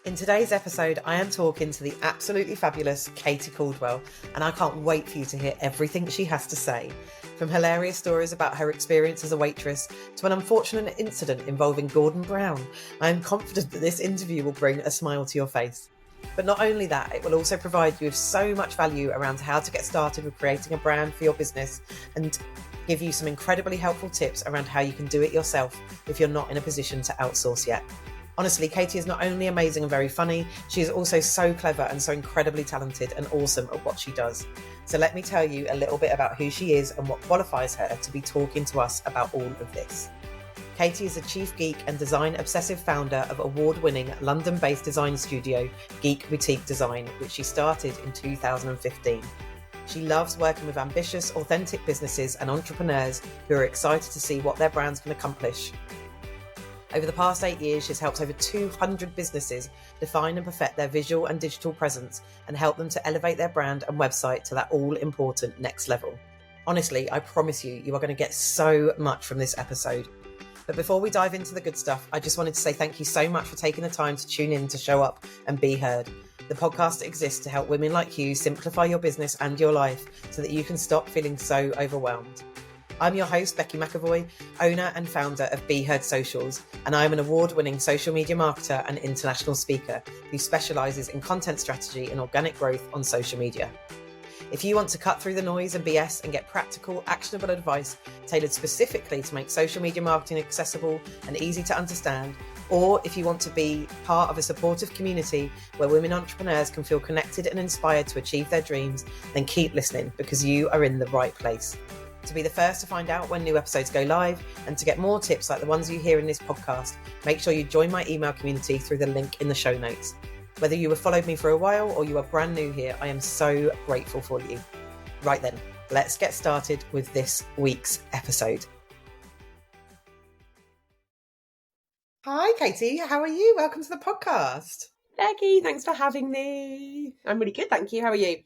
In today's episode, I am talking to the absolutely fabulous Katie Caldwell, and I can't wait for you to hear everything she has to say. From hilarious stories about her experience as a waitress to an unfortunate incident involving Gordon Brown, I am confident that this interview will bring a smile to your face. But not only that, it will also provide you with so much value around how to get started with creating a brand for your business and give you some incredibly helpful tips around how you can do it yourself if you're not in a position to outsource yet. Honestly, Katie is not only amazing and very funny, she is also so clever and so incredibly talented and awesome at what she does. So let me tell you a little bit about who she is and what qualifies her to be talking to us about all of this. Katie is a chief geek and design obsessive founder of award-winning London-based design studio Geek Boutique Design, which she started in 2015. She loves working with ambitious, authentic businesses and entrepreneurs who are excited to see what their brands can accomplish. Over the past 8 years, she's helped over 200 businesses define and perfect their visual and digital presence and help them to elevate their brand and website to that all-important next level. Honestly, I promise you, you are going to get so much from this episode. But before we dive into the good stuff, I just wanted to say thank you so much for taking the time to tune in to show up and be heard. The podcast exists to help women like you simplify your business and your life so that you can stop feeling so overwhelmed. I'm your host, Becky McAvoy, owner and founder of Be Heard Socials, and I'm an award-winning social media marketer and international speaker who specialises in content strategy and organic growth on social media. If you want to cut through the noise and BS and get practical, actionable advice tailored specifically to make social media marketing accessible and easy to understand, or if you want to be part of a supportive community where women entrepreneurs can feel connected and inspired to achieve their dreams, then keep listening because you are in the right place. To be the first to find out when new episodes go live and to get more tips like the ones you hear in this podcast, make sure you join my email community through the link in the show notes. Whether you have followed me for a while or you are brand new here, I am so grateful for you. Right then, let's get started with this week's episode. Hi, Katie. How are you? Welcome to the podcast. Becky, thanks for having me. I'm really good, thank you. How are you?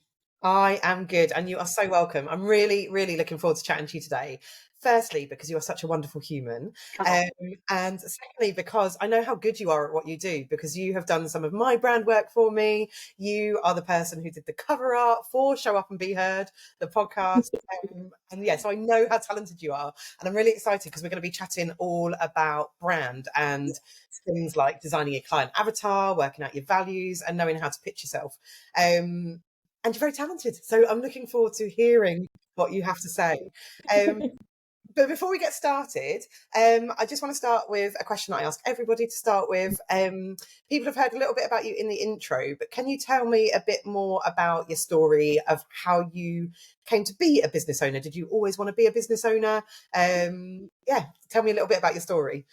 I am good, and you are so welcome. I'm really, really looking forward to chatting to you today. Firstly, because you are such a wonderful human. And secondly, because I know how good you are at what you do, because you have done some of my brand work for me. You are the person who did the cover art for Show Up and Be Heard, the podcast. And yeah, so I know how talented you are. And I'm really excited because we're going to be chatting all about brand and things like designing your client avatar, working out your values, and knowing how to pitch yourself. And you're very talented. So I'm looking forward to hearing what you have to say. But before we get started, I just want to start with a question I ask everybody to start with. People have heard a little bit about you in the intro, but can you tell me a bit more about your story of how you came to be a business owner? Did you always want to be a business owner? Tell me a little bit about your story.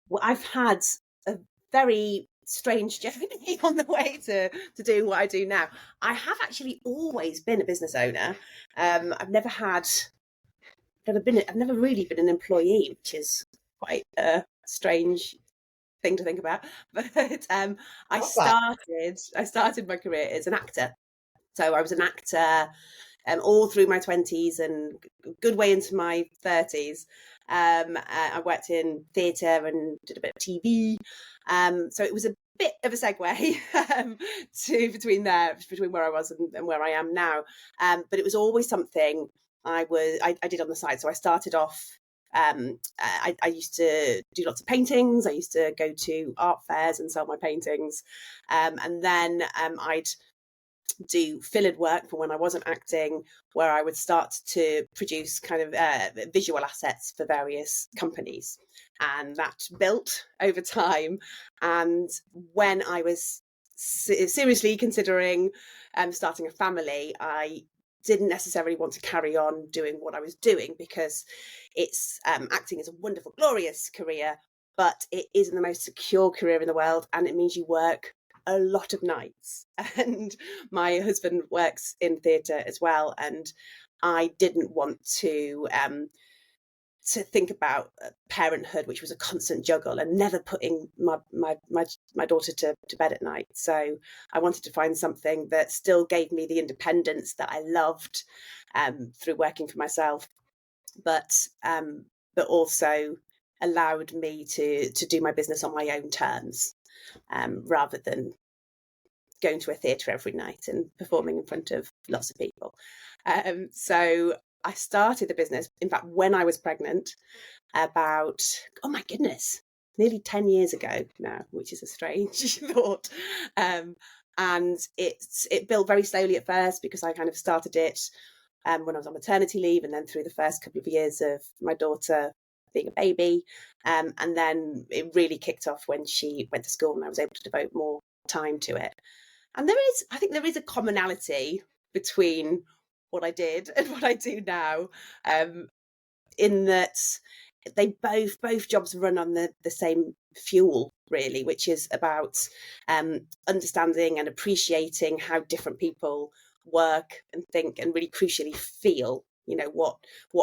Well, I've had a very strange journey on the way to doing what I do now. I have actually always been a business owner. I've never really been an employee, which is quite a strange thing to think about. But I started my career as an actor. So I was an actor all through my 20s and a good way into my 30s. I worked in theatre and did a bit of TV. So it was a bit of a segue between where I was and where I am now. But it was always something I did on the side. So I started off, I used to do lots of paintings. I used to go to art fairs and sell my paintings. And then I'd do fill-in work for when I wasn't acting, where I would start to produce kind of visual assets for various companies. And that built over time. And when I was seriously considering starting a family, I didn't necessarily want to carry on doing what I was doing because it's acting is a wonderful, glorious career, but it isn't the most secure career in the world. And it means you work a lot of nights, and my husband works in theatre as well, and I didn't want to think about parenthood, which was a constant juggle and never putting my daughter to bed at night. So I wanted to find something that still gave me the independence that I loved through working for myself, but also allowed me to do my business on my own terms, rather than going to a theatre every night and performing in front of lots of people. So I started the business, in fact, when I was pregnant, about, oh my goodness, nearly 10 years ago now, which is a strange thought. And it built very slowly at first, because I kind of started it when I was on maternity leave, and then through the first couple of years of my daughter being a baby. And then it really kicked off when she went to school and I was able to devote more time to it. And I think there is a commonality between what I did and what I do now, in that they both jobs run on the same fuel, really, which is about understanding and appreciating how different people work and think, and really crucially feel, what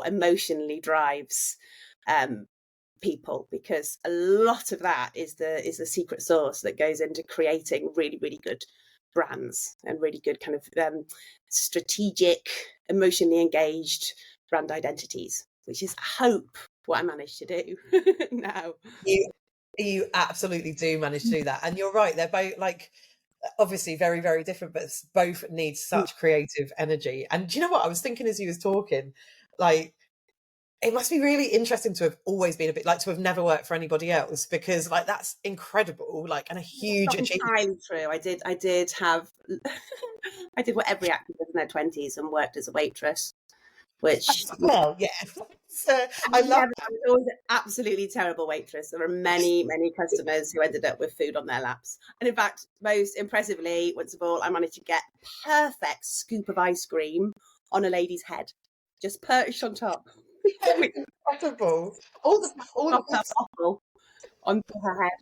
emotionally drives people, because a lot of that is the secret sauce that goes into creating really, really good brands and really good kind of strategic, emotionally engaged brand identities, which is, I hope, what I managed to do now. You absolutely do manage to do that, and you're right. They're both, like, obviously very, very different, but both need such creative energy. And do you know what I was thinking as you was talking? Like, it must be really interesting to have always been a bit, like, to have never worked for anybody else, because, like, that's incredible, like, and a huge achievement. Entirely true. I did have I did what every actor does in their 20s, and worked as a waitress, which, well, yeah. I love that. I was always an absolutely terrible waitress. There were many, many customers who ended up with food on their laps. And in fact, most impressively, once of all, I managed to get perfect scoop of ice cream on a lady's head, just perched on top. Incredible. All the bottle onto her head.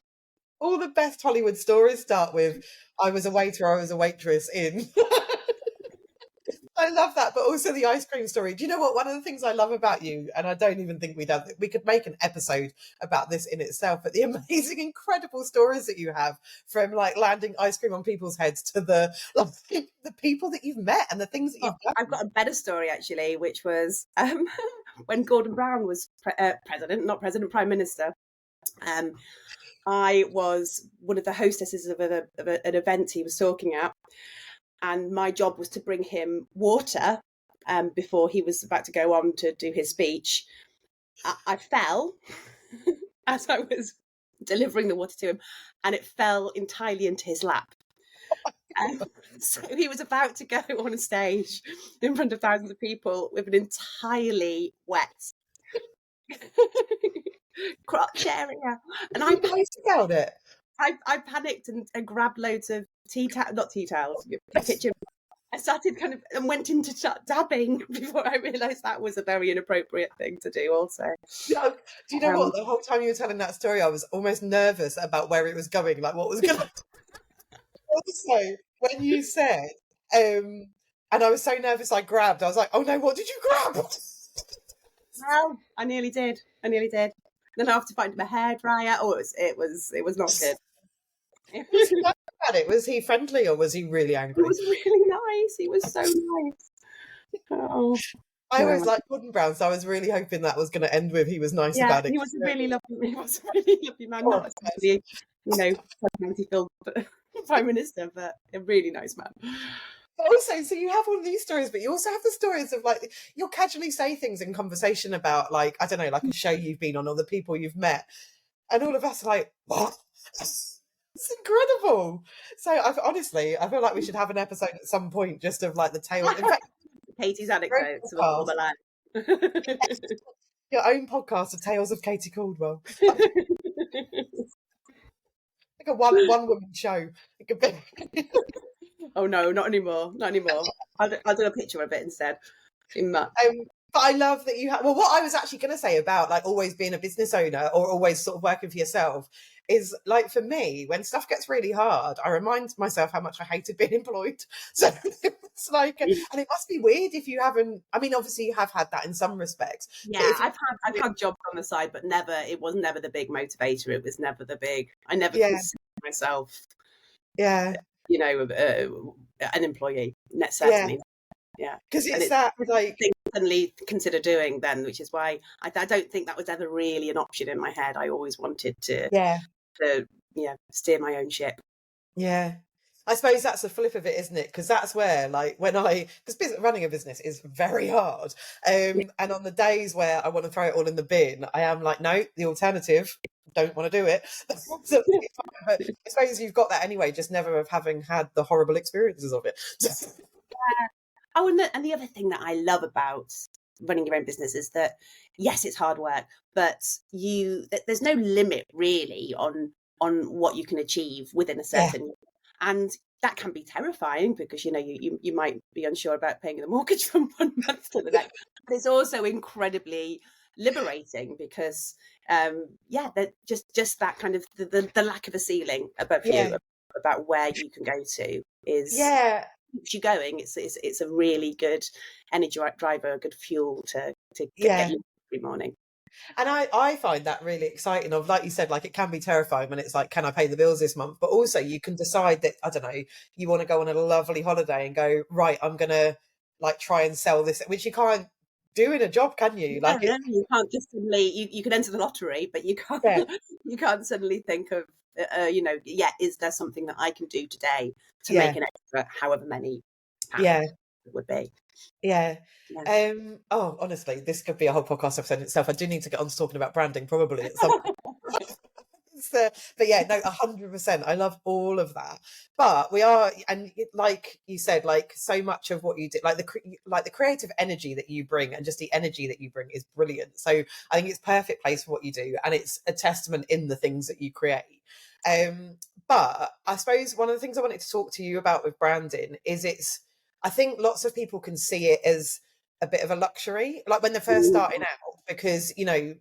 All the best Hollywood stories start with, I was a waiter, I was a waitress in. I love that, but also the ice cream story. Do you know what? One of the things I love about you, and I don't even think we could make an episode about this in itself, but the amazing, incredible stories that you have, from like landing ice cream on people's heads to the people that you've met and the things that you've done. I've got a better story, actually, which was when Gordon Brown was Prime Minister. I was one of the hostesses of an event he was talking at, and my job was to bring him water before he was about to go on to do his speech. I fell as I was delivering the water to him, and it fell entirely into his lap. So he was about to go on a stage in front of thousands of people with an entirely wet crotch area, and I panicked about it. I panicked and grabbed loads of not tea towels, kitchen. I started and went into dabbing before I realised that was a very inappropriate thing to do. Also, do you know what? The whole time you were telling that story, I was almost nervous about where it was going, like what was going to. Also, when you said, and I was so nervous, I was like, oh no, what did you grab? Well, I nearly did. Then I have to find my hairdryer. Oh, it was not good. Was he nice about it? Was he friendly, or was he really angry? He was really nice. He was so nice. Oh, I always liked Gordon Brown, so I was really hoping that was going to end with he was nice about it. He was a really lovely man. Not especially, personality filled Prime Minister, but a really nice man. But also, so you have all of these stories, but you also have the stories of, like, you'll casually say things in conversation about, like, I don't know, like a show you've been on or the people you've met, and all of us are like, what? It's incredible. So I feel like we should have an episode at some point just of like the tale. In fact, Katie's anecdotes of all the life. Your own podcast of Tales of Katie Caldwell. Like a one woman show. It could be. Oh no, not anymore. I'll do a picture of it instead. But I love that you have. Well, what I was actually going to say about, like, always being a business owner or always sort of working for yourself is, like, for me, when stuff gets really hard, I remind myself how much I hated being employed. So it's like, and it must be weird if you haven't. I mean, obviously you have had that in some respects. Yeah, I've had jobs on the side, but it was never the big motivator. It was never the big. I never considered myself. Yeah. An employee. Certainly. Yeah, because it's that, like, suddenly consider doing then, which is why I don't think that was ever really an option in my head. I always wanted to steer my own ship. Yeah, I suppose that's the flip of it, isn't it? Because that's where, like, because running a business is very hard. And on the days where I want to throw it all in the bin, I am like, no, the alternative, don't want to do it. So, but I suppose you've got that anyway, just never of having had the horrible experiences of it. Oh, and the other thing that I love about running your own business is that, yes, it's hard work, but there's no limit really on what you can achieve within a Yeah, certain, and that can be terrifying because you might be unsure about paying the mortgage from one month to the next. But it's also incredibly liberating because that just that kind of the lack of a ceiling above yeah, you about where you can go to is yeah, keeps you going. It's a really good energy driver, a good fuel to get yeah. you every morning. And I find that really exciting. Of like you said, like it can be terrifying when it's like, can I pay the bills this month? But also you can decide that, I don't know, you want to go on a lovely holiday and go, right, I'm gonna like try and sell this, which you can't do in a job, can you? No, Like it, you can't just suddenly you can enter the lottery, but you can't yeah, you can't suddenly think of is there something that I can do today to yeah, make an extra however many yeah, pounds it would be. yeah. Yeah. Oh, honestly, this could be a whole podcast episode in itself. I do need to get on to talking about branding probably at some point. But yeah, no, 100%. I love all of that. But we are, and like you said, like so much of what you do, like the creative energy that you bring, and just the energy that you bring is brilliant. So I think it's perfect place for what you do, and it's a testament in the things that you create. But I suppose one of the things I wanted to talk to you about with branding is I think lots of people can see it as a bit of a luxury, like when they're first starting out, because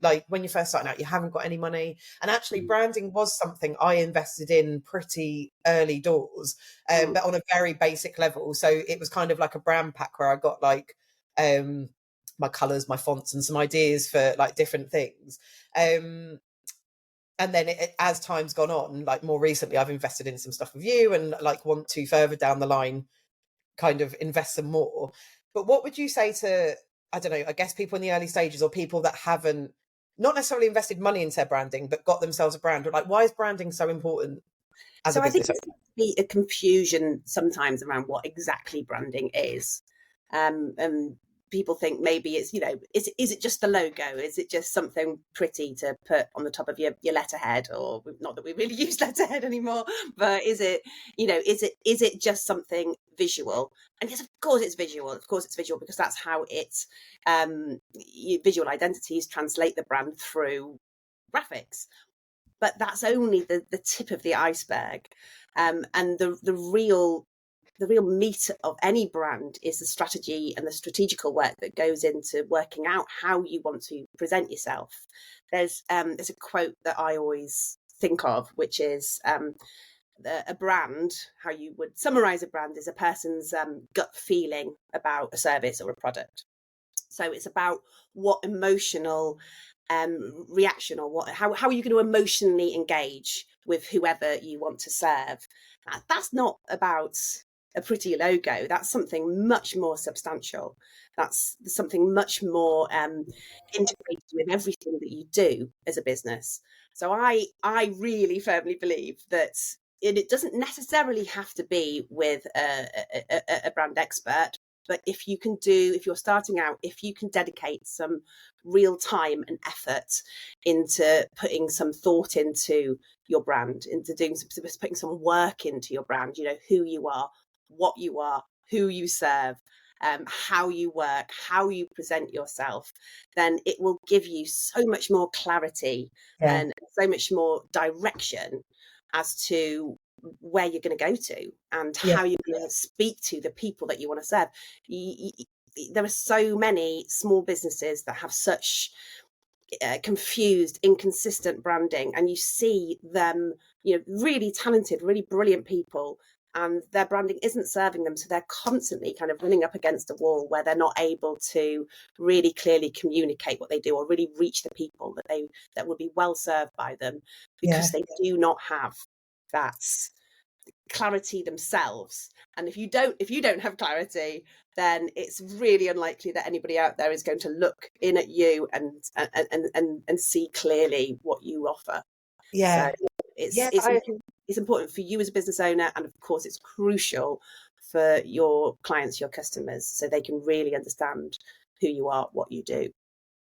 like when you're first starting out, you haven't got any money. And actually, branding was something I invested in pretty early doors, but on a very basic level. So it was kind of like a brand pack where I got like my colours, my fonts, and some ideas for like different things. And then as time's gone on, like more recently, I've invested in some stuff with you, and like want to further down the line kind of invest some more. But what would you say to, I don't know, I guess people in the early stages, or people that haven't not necessarily invested money into their branding, but got themselves a brand? Or like, why is branding so important as a So I think business? there's be a confusion sometimes around what exactly branding is. And people think maybe it's, is it just the logo? Is it just something pretty to put on the top of your letterhead? Or not that we really use letterhead anymore, but is it just something visual? And yes, of course it's visual. Of course it's visual because that's how it's visual identities translate the brand through graphics. But that's only the tip of the iceberg. And the real meat of any brand is the strategy and the strategical work that goes into working out how you want to present yourself. There's a quote that I always think of, which is a brand, how you would summarize a brand is a person's gut feeling about a service or a product. So it's about what emotional reaction, or how are you going to emotionally engage with whoever you want to serve. That's not about a pretty logo. That's something much more substantial. That's something much more integrated with everything that you do as a business. So I really firmly believe that it doesn't necessarily have to be with a brand expert. But if you're starting out, if you can dedicate some real time and effort into putting some thought into your brand, into putting some work into your brand, who you are, what you are, who you serve, how you work, how you present yourself, then it will give you so much more clarity Yeah, and so much more direction as to where you're going to go to and yeah, how you're going to speak to the people that you want to serve. There are so many small businesses that have such confused, inconsistent branding, and you see them, really talented, really brilliant people, and their branding isn't serving them, so they're constantly kind of running up against a wall where they're not able to really clearly communicate what they do or really reach the people that would be well served by them, yeah, because they do not have that clarity themselves. And if you don't have clarity, then it's really unlikely that anybody out there is going to look in at you and see clearly what you offer. So yeah, it's yeah. it's it's important for you as a business owner, and of course it's crucial for your clients, your customers, so they can really understand who you are, what you do.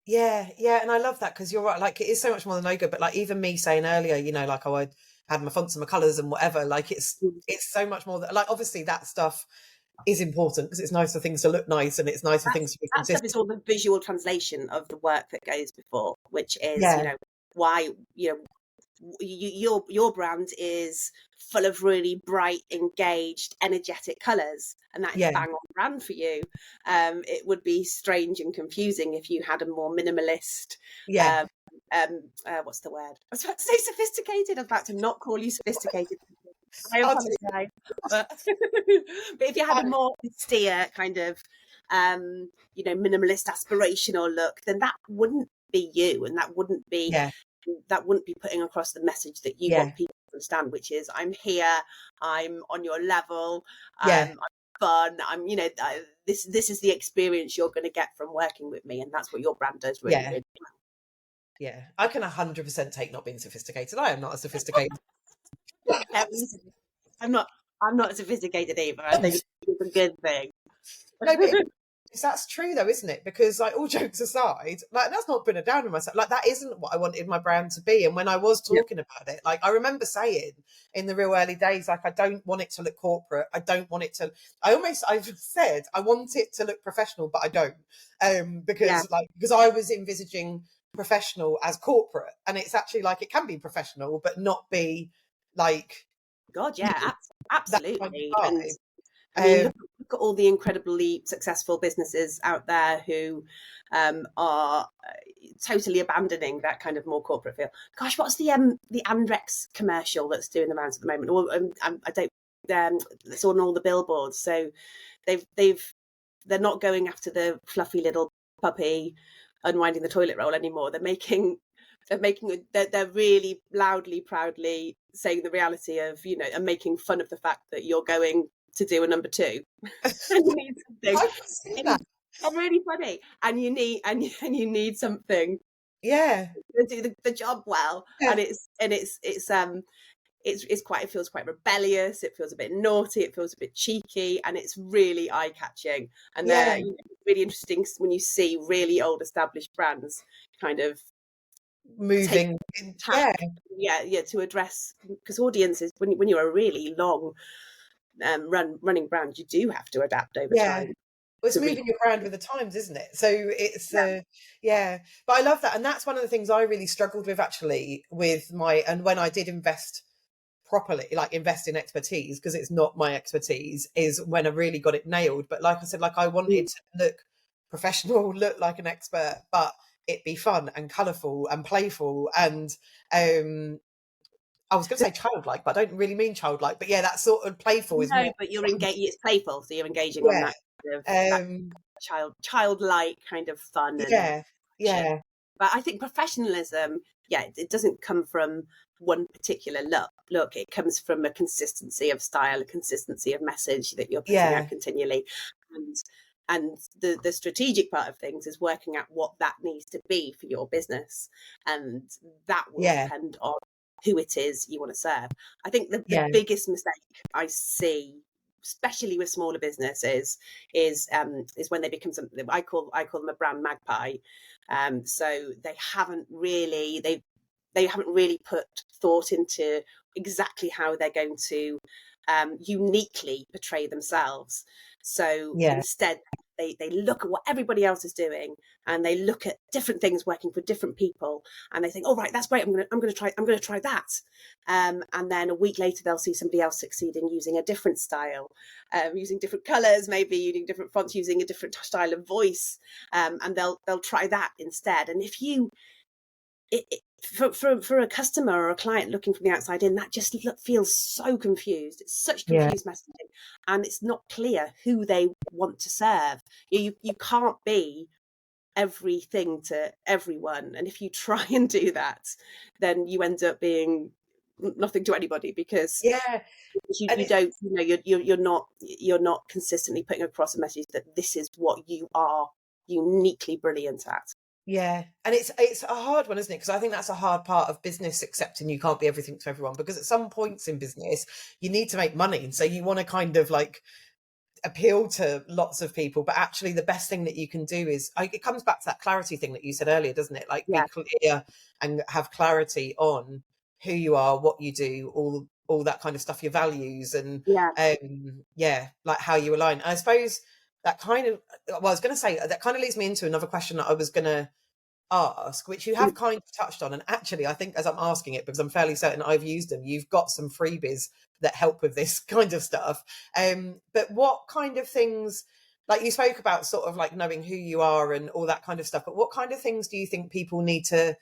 Yeah, yeah, and I love that because you're right. Like, it is so much more than logo, but like even me saying earlier, like, oh, I had my fonts and my colours and whatever. Like, it's so much more that, like, obviously that stuff is important because it's nice for things to look nice and it's nice for things to be That stuff consistent. is all the visual translation of the work that goes before, which is, Yeah, why, your brand is full of really bright, engaged, energetic colours, and that is yeah, bang on brand for you. It would be strange and confusing if you had a more minimalist, yeah. um, what's the word? I was about to say sophisticated. I was about to not call you sophisticated. I I'll just, apologise, but but if you had a more austere kind of, minimalist, aspirational look, then that wouldn't be you, and yeah, that wouldn't be putting across the message that you yeah, want people to understand, which is, I'm here, I'm on your level, yeah, I'm fun, this is the experience you're going to get from working with me, and that's what your brand does really, yeah, really yeah. I can 100% take not being sophisticated. I am not as sophisticated. well. I'm not sophisticated either. I think it's a good thing. No, but that's true though, isn't it? Because, like, all jokes aside, like, that's not putting it down on myself. Like, that isn't what I wanted my brand to be. And when I was Yeah. talking about it, like, I remember saying in the real early days, like, I don't want it to look corporate. I don't want it to. I've said I want it to look professional, but I don't. Yeah. Because I was envisaging professional as corporate, and it's actually like it can be professional, but not be like, God, you yeah, know, that kind absolutely. of And vibe. I mean, Um, look at all the incredibly successful businesses out there who are totally abandoning that kind of more corporate feel. Gosh, what's the Andrex commercial that's doing the rounds at the moment? Or I don't. It's on all the billboards. So they're not going after the fluffy little puppy unwinding the toilet roll anymore. They're really loudly, proudly saying the reality of, and making fun of the fact that you're going to do a number two and you need something, I can see that. and really funny, and you need something Yeah. to do the job well, Yeah. and it feels quite rebellious, it feels a bit naughty, it feels a bit cheeky, and it's really eye-catching, and Yeah. they're really interesting when you see really old established brands kind of take Moving. tack, Yeah. to address, because audiences, when you're a really long running brand, you do have to adapt over Yeah. time Well, it's to reach. moving your brand with the times, isn't it? So it's Yeah. yeah. But I love that. And that's one of the things I really struggled with, actually, and when I did invest properly, like invest in expertise, because it's not my expertise, is when I really got it nailed. But like I said, like, I wanted to look professional, look like an expert, but it be fun and colourful and playful and I was going to say childlike, but I don't really mean childlike. But yeah, that sort of playful is No, more. but you're engaged. It's playful, so you're engaging on Yeah. that kind of that Um, childlike kind of fun and yeah. shit. Yeah. But I think professionalism, it doesn't come from one particular look. It comes from a consistency of style, a consistency of message that you're putting out Yeah. continually, and the strategic part of things is working out what that needs to be for your business, and that will Yeah. depend on who it is you want to serve. I think the Yeah. biggest mistake I see, especially with smaller businesses, is when they become something I call them a brand magpie. So they haven't really put thought into exactly how they're going to uniquely portray themselves. So Yeah. instead, they look at what everybody else is doing, and they look at different things working for different people, and they think, "Oh, right, that's great. I'm going to try that." And then a week later, they'll see somebody else succeeding using a different style, using different colours, maybe using different fonts, using a different style of voice, and they'll try that instead. And if you for a customer or a client looking from the outside in, that just feels so confused. It's such Yeah. confused messaging, and it's not clear who they want to serve. You can't be everything to everyone, and if you try and do that, then you end up being nothing to anybody, because Yeah. And you it's, don't, you're not consistently putting across a message that this is what you are uniquely brilliant at. Yeah, and it's a hard one, isn't it? Because I think that's a hard part of business, accepting you can't be everything to everyone. Because at some points in business, you need to make money, and so you want to kind of like appeal to lots of people. But actually, the best thing that you can do is it comes back to that clarity thing that you said earlier, doesn't it? Like be Yeah, clear and have clarity on who you are, what you do, all that kind of stuff, your values, and yeah. yeah, like how you align. I suppose that kind of well, I was going to say that kind of leads me into another question that I was going to ask, which you have Mm. kind of touched on. And actually, I think as I'm asking it, because I'm fairly certain I've used them, you've got some freebies that help with this kind of stuff. But what kind of things, like you spoke about sort of like knowing who you are and all that kind of stuff, but what kind of things do you think people need to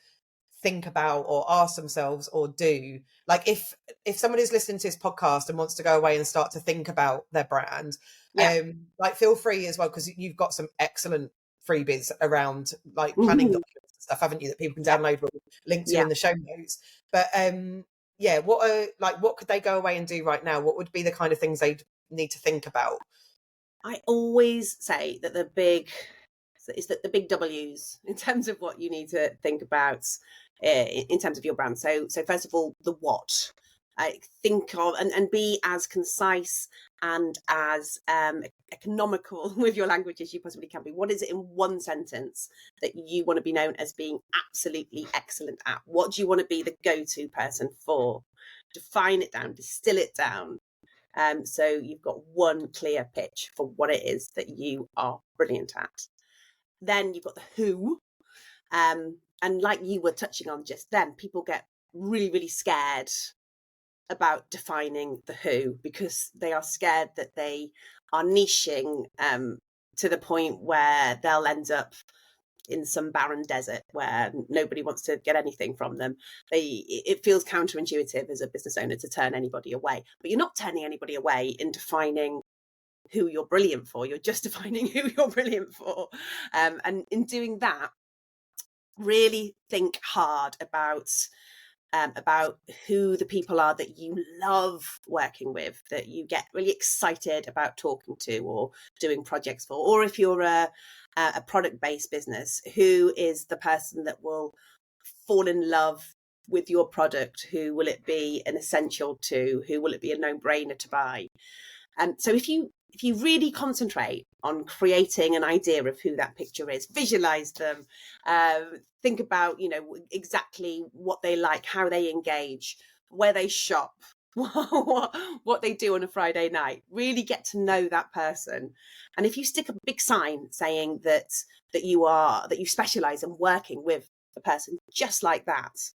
think about or ask themselves or do, like if someone is listening to this podcast and wants to go away and start to think about their brand, Yeah. like feel free as well, because you've got some excellent freebies around like planning Mhm. documents and stuff, haven't you, that people can Yeah. download, we'll link to Yeah. in the show notes. But yeah, what could they go away and do right now? What would be the kind of things they'd need to think about? I always say that the big W's in terms of what you need to think about in terms of your brand. So first of all, the what. Think of and be as concise and as economical with your language as you possibly can be. What is it in one sentence that you want to be known as being absolutely excellent at? What do you want to be the go-to person for? Define it down, distill it down. So you've got one clear pitch for what it is that you are brilliant at. Then you've got the who. And like you were touching on just then, people get really, really scared about defining the who because they are scared that they are niching to the point where they'll end up in some barren desert where nobody wants to get anything from them. It feels counterintuitive as a business owner to turn anybody away, but you're not turning anybody away in defining who you're brilliant for. You're just defining who you're brilliant for. And in doing that, really think hard about who the people are that you love working with, that you get really excited about talking to or doing projects for. Or if you're a product-based business, who is the person that will fall in love with your product? Who will it be an essential to? Who will it be a no-brainer to buy? And so if you really concentrate on creating an idea of who that picture is, visualize them, think about, exactly what they like, how they engage, where they shop, what they do on a Friday night, really get to know that person. And if you stick a big sign saying that you specialize in working with a person just like that,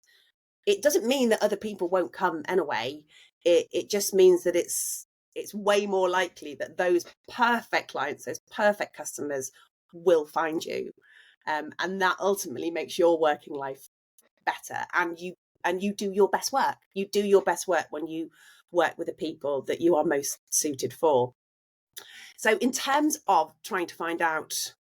it doesn't mean that other people won't come anyway. It just means that it's way more likely that those perfect clients, those perfect customers will find you. And that ultimately makes your working life better. And you do your best work. You do your best work when you work with the people that you are most suited for. So in terms of trying to find out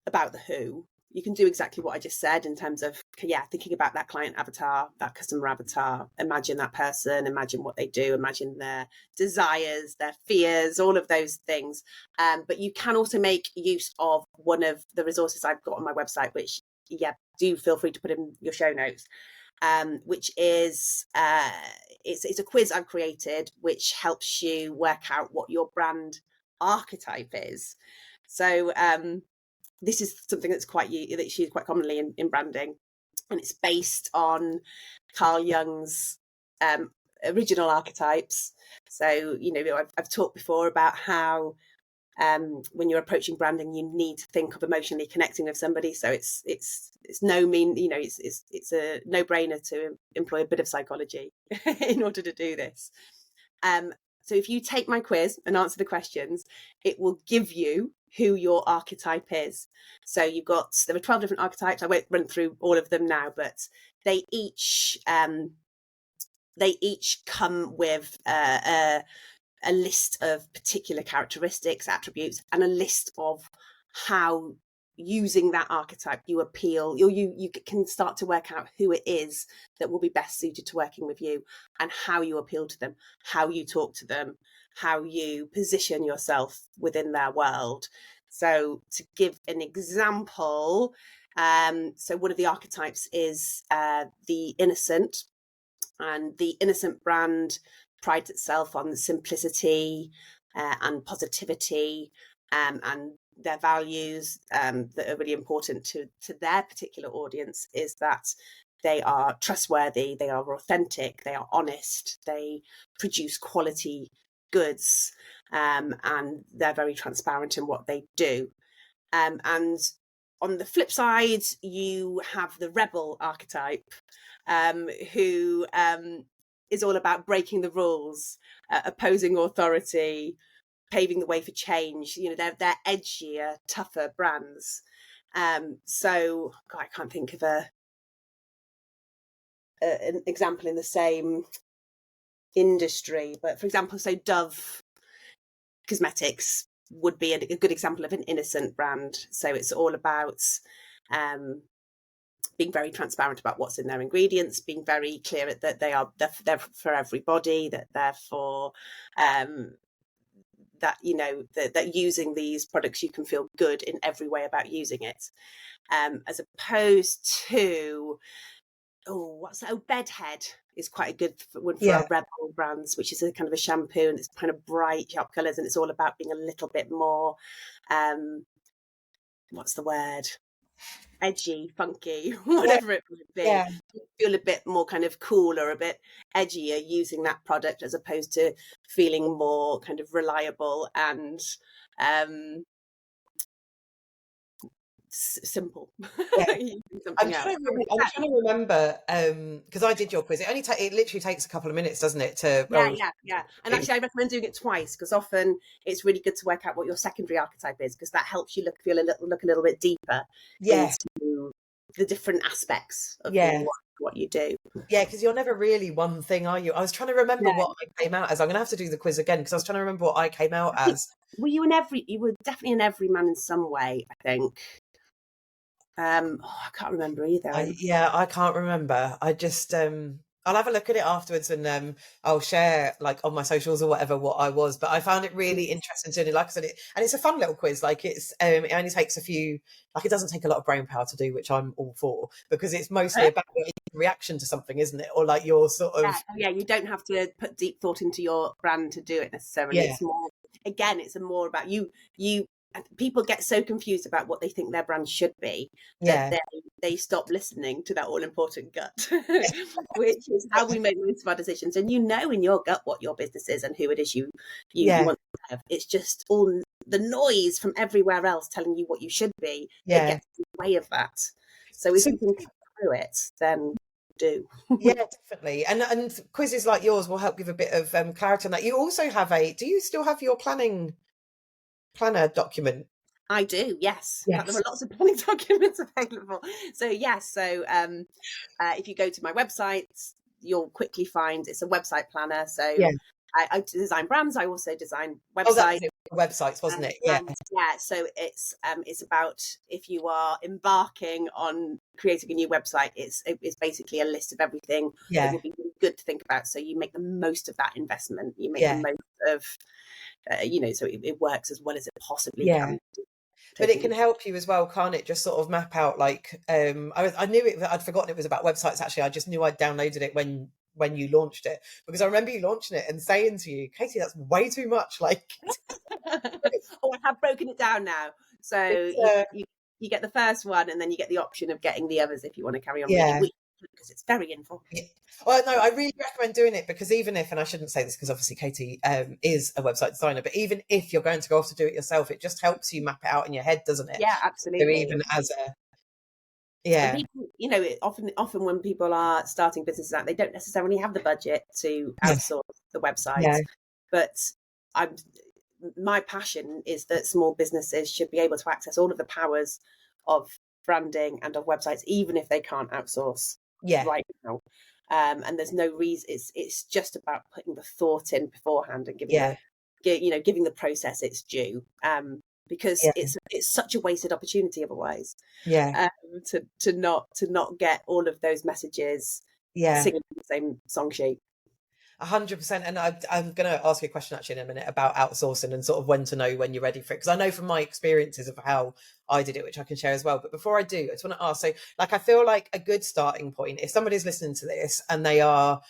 about the who, you can do exactly what I just said in terms of, thinking about that client avatar, that customer avatar, imagine that person, imagine what they do, imagine their desires, their fears, all of those things. But you can also make use of one of the resources I've got on my website, which, do feel free to put in your show notes, which is, it's a quiz I've created, which helps you work out what your brand archetype is. So, this is something that's used quite commonly in branding, and it's based on Carl Jung's original archetypes. So, I've talked before about how when you're approaching branding, you need to think of emotionally connecting with somebody. So it's a no-brainer to employ a bit of psychology in order to do this. So if you take my quiz and answer the questions, it will give you who your archetype is. So there are 12 different archetypes. I won't run through all of them now, but they each come with a list of particular characteristics, attributes, and a list of how, using that archetype, you appeal. You can start to work out who it is that will be best suited to working with you, and how you appeal to them, how you talk to them, how you position yourself within their world. So to give an example, so one of the archetypes is the innocent, and the innocent brand prides itself on simplicity and positivity, and their values that are really important to their particular audience is that they are trustworthy, they are authentic, they are honest, they produce quality goods, and they're very transparent in what they do. And on the flip side, you have the rebel archetype, who is all about breaking the rules, opposing authority, paving the way for change. You know, they're edgier, tougher brands. So God, I can't think of an example in the same industry, but for example, so Dove Cosmetics would be a good example of an innocent brand. So it's all about being very transparent about what's in their ingredients, being very clear that they're for everybody, that they're for that, you know, that using these products you can feel good in every way about using it, as opposed to Bedhead is quite a good one for our rebel brands, which is a kind of a shampoo, and it's kind of bright, sharp colours, and it's all about being a little bit more what's the word, edgy, funky, whatever it would be. Yeah. Feel a bit more kind of cool or a bit edgier using that product, as opposed to feeling more kind of reliable and simple. Yeah. I'm Else. trying to remember, because I did your quiz. It literally takes a couple of minutes, doesn't it? Yeah. And actually, I recommend doing it twice, because often it's really good to work out what your secondary archetype is, because that helps you look a little bit deeper into the different aspects of what you do. Yeah, because you're never really one thing, are you? I was trying to remember what I came out as. I'm going to have to do the quiz again, because I was trying to remember what I came out as. You were definitely an everyman in some way, I think. I can't remember either. I can't remember. I just I'll have a look at it afterwards, and I'll share like on my socials or whatever what I was. But I found it really interesting doing it. Like I said, and it's a fun little quiz. Like it only takes a few. Like it doesn't take a lot of brain power to do, which I'm all for, because it's mostly about your reaction to something, isn't it? Or like your sort of you don't have to put deep thought into your brand to do it necessarily. It's more, again, it's more about you. People get so confused about what they think their brand should be that they stop listening to that all-important gut, which is how we make most of our decisions. And you know in your gut what your business is and who it is you want to have. It's just all the noise from everywhere else telling you what you should be that gets in the way of that. So if you can cut through it, then do. Yeah, definitely. And quizzes like yours will help give a bit of clarity on that. You also have do you still have your planner document? I do, yes. There are lots of planning documents available. So if you go to my website, you'll quickly find it's a website planner. So I design brands. I also design websites. Websites, wasn't it? So it's about, if you are embarking on creating a new website, it's basically a list of everything that would be really good to think about. So you make the most of that investment. You make the most of so it works as well as it possibly can. But it can help you as well, can't it? Just sort of map out, like I knew it. I'd forgotten it was about websites. Actually, I just knew I'd downloaded it when you launched it, because I remember you launching it and saying to you, Katie, that's way too much. Like, I have broken it down now. So you get the first one, and then you get the option of getting the others if you want to carry on reading, because it's very informative. Well, no, I really recommend doing it, because even if, and I shouldn't say this because obviously Katie is a website designer, but even if you're going to go off to do it yourself, it just helps you map it out in your head, doesn't it? Yeah, absolutely. So even as people, often when people are starting businesses out, they don't necessarily have the budget to outsource the website. But my passion is that small businesses should be able to access all of the powers of branding and of websites, even if they can't outsource right now. And there's no reason. It's just about putting the thought in beforehand and giving the process its due. Because it's such a wasted opportunity otherwise. To not get all of those messages singing the same song sheet. 100%. And I'm going to ask you a question actually in a minute about outsourcing and sort of when to know when you're ready for it. Because I know from my experiences of how I did it, which I can share as well. But before I do, I just want to ask, so like, I feel like a good starting point, if somebody's listening to this and they are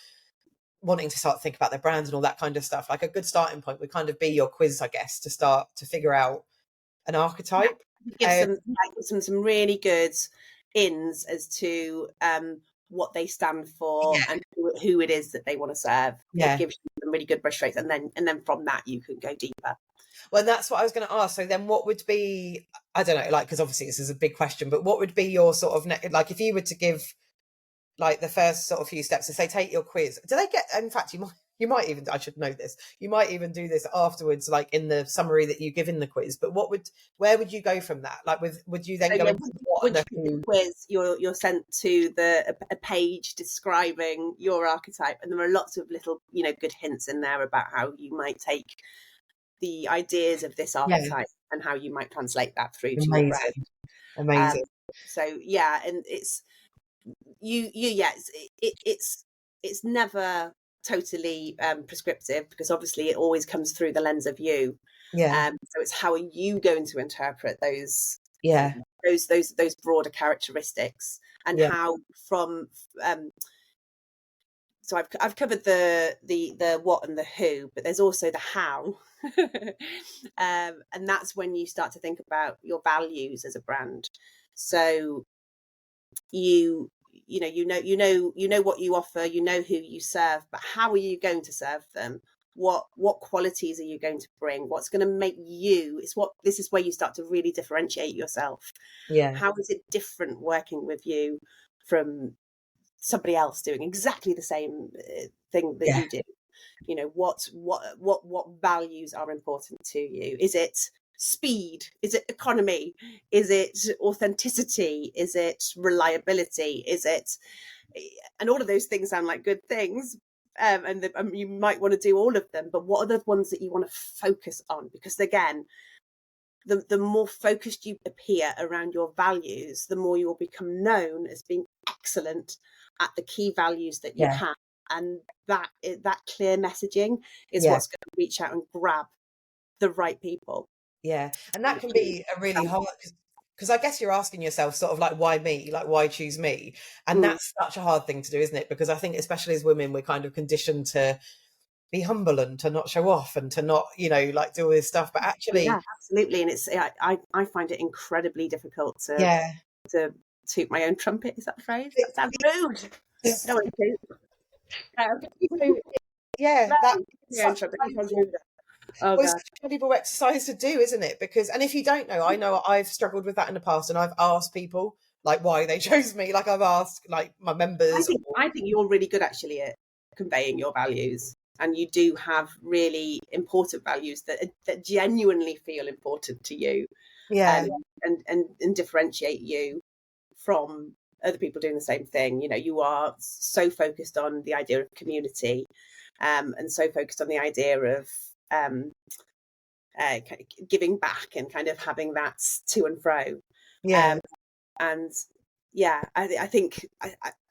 wanting to start to think about their brands and all that kind of stuff, like a good starting point would kind of be your quiz, I guess, to start to figure out an archetype. Give some really good ins as to what they stand for and who it is that they want to serve. It gives you some really good brush strokes, and then from that you can go deeper. Well, that's what I was going to ask. So then what would be, I don't know, like, because obviously this is a big question, but what would be your sort of, like, if you were to give like the first sort of few steps to say, take your quiz, do they get, in fact, you might even, I should know this, you might even do this afterwards, like in the summary that you give in the quiz, but where would you go from that? Like would you then go into what the quiz, you're sent to a page describing your archetype, and there are lots of little, good hints in there about how you might take the ideas of this archetype and how you might translate that through to your brand. Amazing. So yeah, and it's it's never totally prescriptive, because obviously it always comes through the lens of you. So it's how are you going to interpret those those broader characteristics, and how from so I've covered the what and the who, but there's also the how. And that's when you start to think about your values as a brand. So you know what you offer, you know who you serve, but how are you going to serve them? What qualities are you going to bring? What's going to make you? This is where you start to really differentiate yourself. How is it different working with you from somebody else doing exactly the same thing that you do? What values are important to you? Is it speed? Is it economy? Is it authenticity? Is it reliability? And all of those things sound like good things, and you might want to do all of them, but what are the ones that you want to focus on? Because again, the more focused you appear around your values, the more you will become known as being excellent at the key values that you have. And that clear messaging is what's going to reach out and grab the right people. And that can be a really hard, because I guess you're asking yourself sort of like, why me? Like, why choose me? And that's such a hard thing to do, isn't it? Because I think especially as women, we're kind of conditioned to be humble and to not show off and to not, like do all this stuff. But actually, absolutely. And it's I find it incredibly difficult to toot my own trumpet. Is that the phrase? That sounds rude. I don't want to toot. It's such a valuable exercise to do, isn't it? And if you don't know, I know I've struggled with that in the past, and I've asked people like why they chose me. Like I've asked like my members. I think you're really good actually at conveying your values, and you do have really important values that genuinely feel important to you, and differentiate you from other people doing the same thing. You are so focused on the idea of community, and so focused on the idea of kind of giving back and kind of having that to and fro. And I think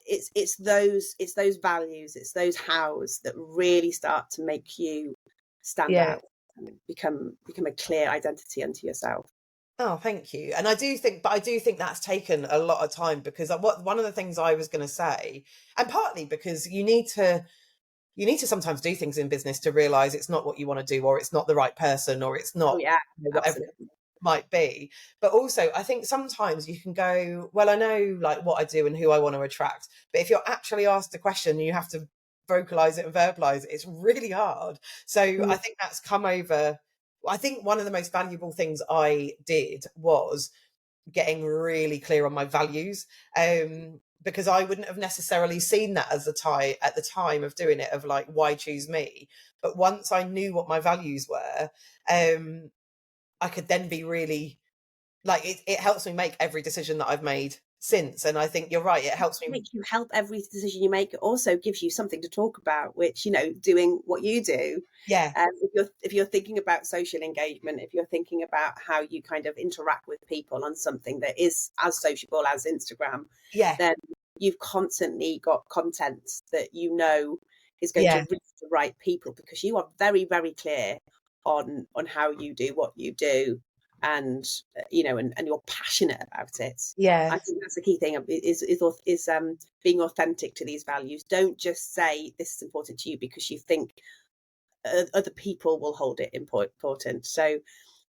it's those values, it's those hows that really start to make you stand out and become a clear identity unto yourself. Oh, thank you. And I do think that's taken a lot of time, because one of the things I was going to say, and partly because you need to sometimes do things in business to realize it's not what you want to do, or it's not the right person, or it's not whatever it might be. But also I think sometimes you can go, well, I know like what I do and who I want to attract, but if you're actually asked a question and you have to vocalize it and verbalize it, it's really hard. So I think that's come over. I think one of the most valuable things I did was getting really clear on my values, because I wouldn't have necessarily seen that as at the time of doing it, of like, why choose me? But once I knew what my values were, I could then be really like, it helps me make every decision that I've made since. And I think you're right, it helps me. You help every decision you make. It also gives you something to talk about, which, doing what you do. If you're thinking about social engagement, if you're thinking about how you kind of interact with people on something that is as sociable as Instagram, then you've constantly got content that is going to reach the right people, because you are very, very clear on how you do what you do, and and you're passionate about it. Yeah. I think that's the key thing, is being authentic to these values. Don't just say this is important to you because you think other people will hold it important. So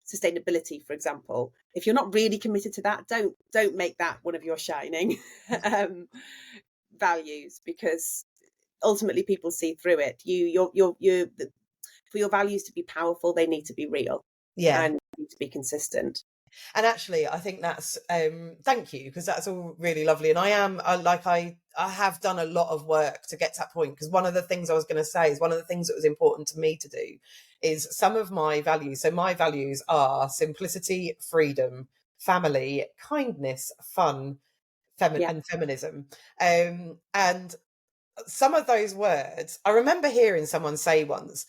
sustainability, for example, if you're not really committed to that, don't make that one of your shining values, because ultimately people see through it. For your values to be powerful, they need to be real, and need to be consistent. And actually, I think that's thank you, because that's all really lovely. And I have done a lot of work to get to that point, because one of the things I was going to say is one of the things that was important to me to do is some of my values. So my values are simplicity, freedom, family, kindness, fun, and feminism. And some of those words, I remember hearing someone say once,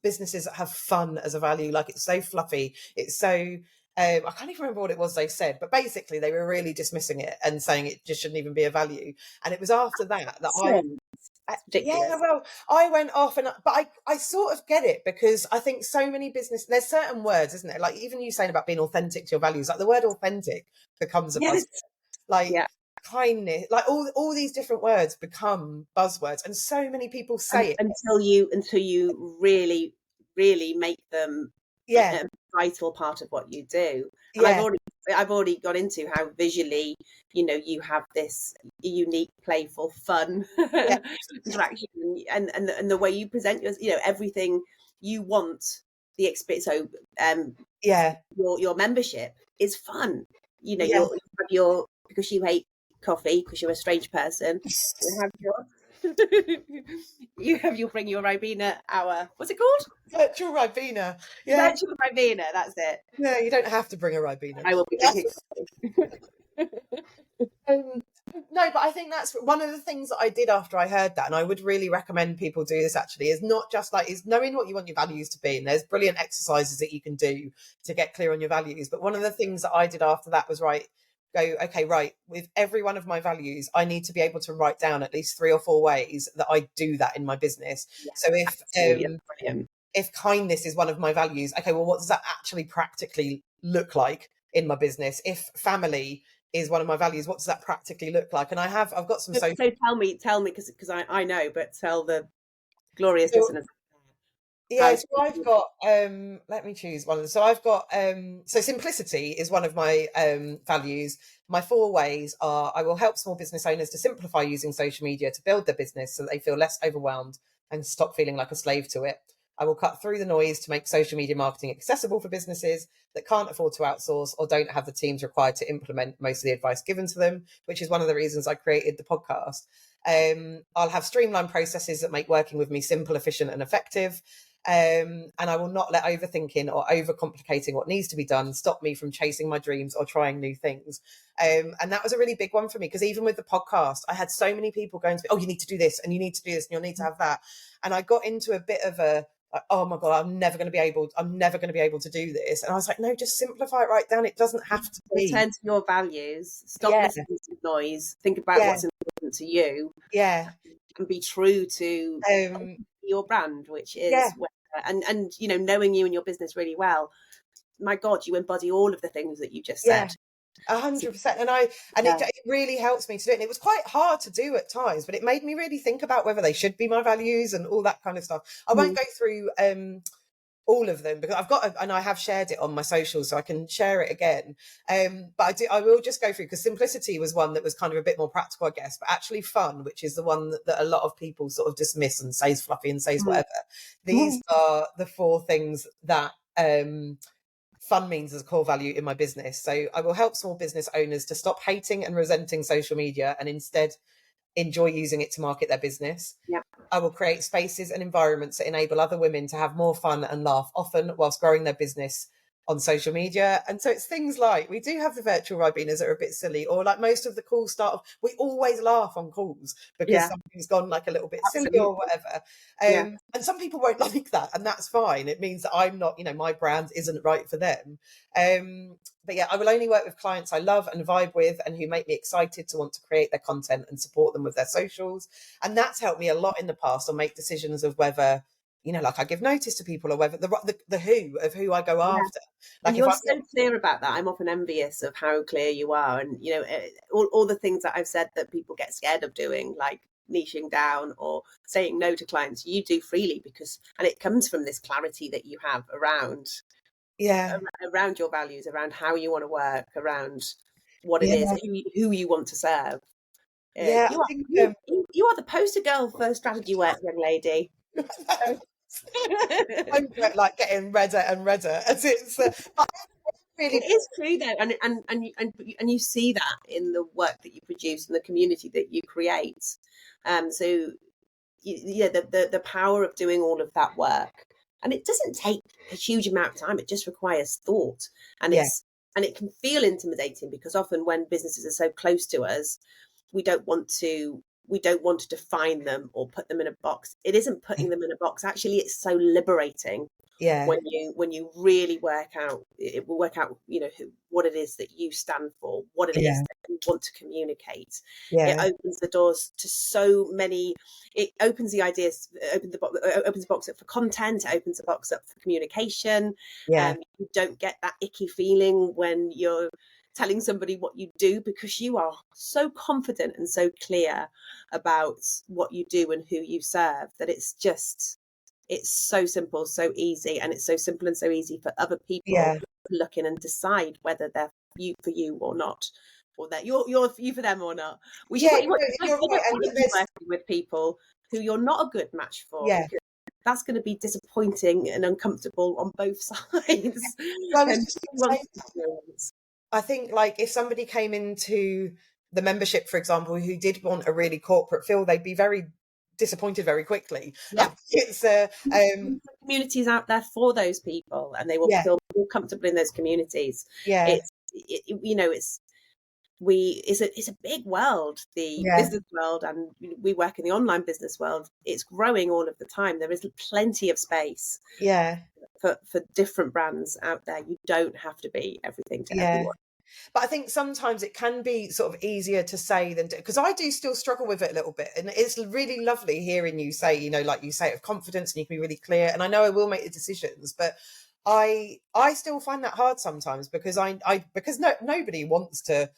businesses that have fun as a value, like it's so fluffy, it's so I can't even remember what it was they said, but basically they were really dismissing it and saying it just shouldn't even be a value. And it was after that Ridiculous. well, I went off, but I sort of get it, because I think so many there's certain words, isn't there? Like even you saying about being authentic to your values, like the word authentic becomes a buzzword. Like kindness, like all these different words become buzzwords, and so many people say it until you really make them a vital part of what you do. And I've already got into how visually, you have this unique, playful, fun interaction, and the way you present everything you want the experience. So your membership is fun. You have your, because you hate coffee, because you're a strange person, you bring your Ribena hour. What's it called? Virtual Ribena. Virtual Ribena, that's it. Yeah, you don't have to bring a Ribena. I will be drinking. No, but I think that's one of the things that I did after I heard that, and I would really recommend people do this actually, is not just is knowing what you want your values to be. And there's brilliant exercises that you can do to get clear on your values. But one of the things that I did after that was with every one of my values, I need to be able to write down at least 3 or 4 ways that I do that in my business. So if kindness is one of my values, okay, well, what does that actually practically look like in my business? If family is one of my values, what does that practically look like? And I've got some. So tell me, because I know, but tell the glorious listeners. Yeah, so I've got let me choose one. So I've got so simplicity is one of my values. My 4 ways are: I will help small business owners to simplify using social media to build their business so that they feel less overwhelmed and stop feeling like a slave to it. I will cut through the noise to make social media marketing accessible for businesses that can't afford to outsource or don't have the teams required to implement most of the advice given to them, which is one of the reasons I created the podcast. I'll have streamlined processes that make working with me simple, efficient, and effective. And I will not let overthinking or overcomplicating what needs to be done stop me from chasing my dreams or trying new things. And that was a really big one for me, because even with the podcast, I had so many people going to me, oh, you need to do this and you need to do this and you'll need to have that. And I got into a bit of a, oh my God, I'm never going to be able to do this. And I was like, no, just simplify it right down. It doesn't have to be. Return to your values. Stop listening to noise. Think about what's important to you. Yeah. And be true to your brand, which is and knowing you and your business really well. My God, you embody all of the things that you just said. 100%. And it really helps me to do it. And it was quite hard to do at times, but it made me really think about whether they should be my values and all that kind of stuff. I won't go through all of them, because and I have shared it on my socials, so I can share it again. But I will just go through, because simplicity was one that was kind of a bit more practical, I guess, but actually fun, which is the one that a lot of people sort of dismiss and says fluffy and says whatever. These are the 4 things that fun means as a core value in my business. So I will help small business owners to stop hating and resenting social media and instead enjoy using it to market their business. I will create spaces and environments that enable other women to have more fun and laugh often whilst growing their business on social media. And so it's things like we do have the virtual Ribenas that are a bit silly, or like most of the calls start off, we always laugh on calls because Yeah, something's gone like a little bit silly absolutely. or whatever. Yeah. And some people won't like that, and that's fine. It means that I'm not, my brand isn't right for them. But yeah, I will only work with clients I love and vibe with and who make me excited to want to create their content and support them with their socials. And that's helped me a lot in the past on make decisions of whether, like I give notice to people or whether the who of who I go Yeah. after. And Like if you're I'm so clear about that. I'm often envious of how clear you are. And, all the things that I've said that people get scared of doing, like niching down or saying no to clients, you do freely and it comes from this clarity that you have yeah, around your values, around how you want to work, around what it is, yeah, who you want to serve. yeah, You I are think you are the poster girl for strategy work, young lady. I'm like getting redder and redder as it's but It really is true though, and you see that in the work that you produce and the community that you create. So yeah, the power of doing all of that work, and it doesn't take a huge amount of time. It just requires thought, and yeah, it can feel intimidating because often when businesses are so close to us, we don't want to define them or put them in a box. It isn't putting them in a box. Actually, it's so liberating yeah, when you really work out what it is that you stand for, what it is yeah, that you want to communicate. It yeah, opens the doors to so many. It opens the ideas, opens the box up for content, it opens the box up for communication. yeah, You don't get that icky feeling when you're telling somebody what you do, because you are so confident and so clear about what you do and who you serve, that it's so simple, so easy, and it's so simple and so easy for other people yeah. to look in and decide whether they're you for you or not, or that you're you for them or not. Which is Yeah, what you want. you're You right. don't want And to be there's working with people who you're not a good match for, yeah. because that's going to be disappointing and uncomfortable on both sides. Well, I was And just who wants going to say, experience? I think like if somebody came into the membership, for example, who did want a really corporate feel, they'd be very disappointed very quickly. Yeah. It's Communities out there for those people, and they will yeah, feel more comfortable in those communities. yeah, It's a big world, the yeah, business world, and we work in the online business world. It's growing all of the time. There is plenty of space yeah, for different brands out there. You don't have to be everything to yeah. everyone. But I think sometimes it can be sort of easier to say than because I do still struggle with it a little bit. And it's really lovely hearing you say, like you say, it with confidence and you can be really clear. And I know I will make the decisions, but I still find that hard sometimes because because nobody wants to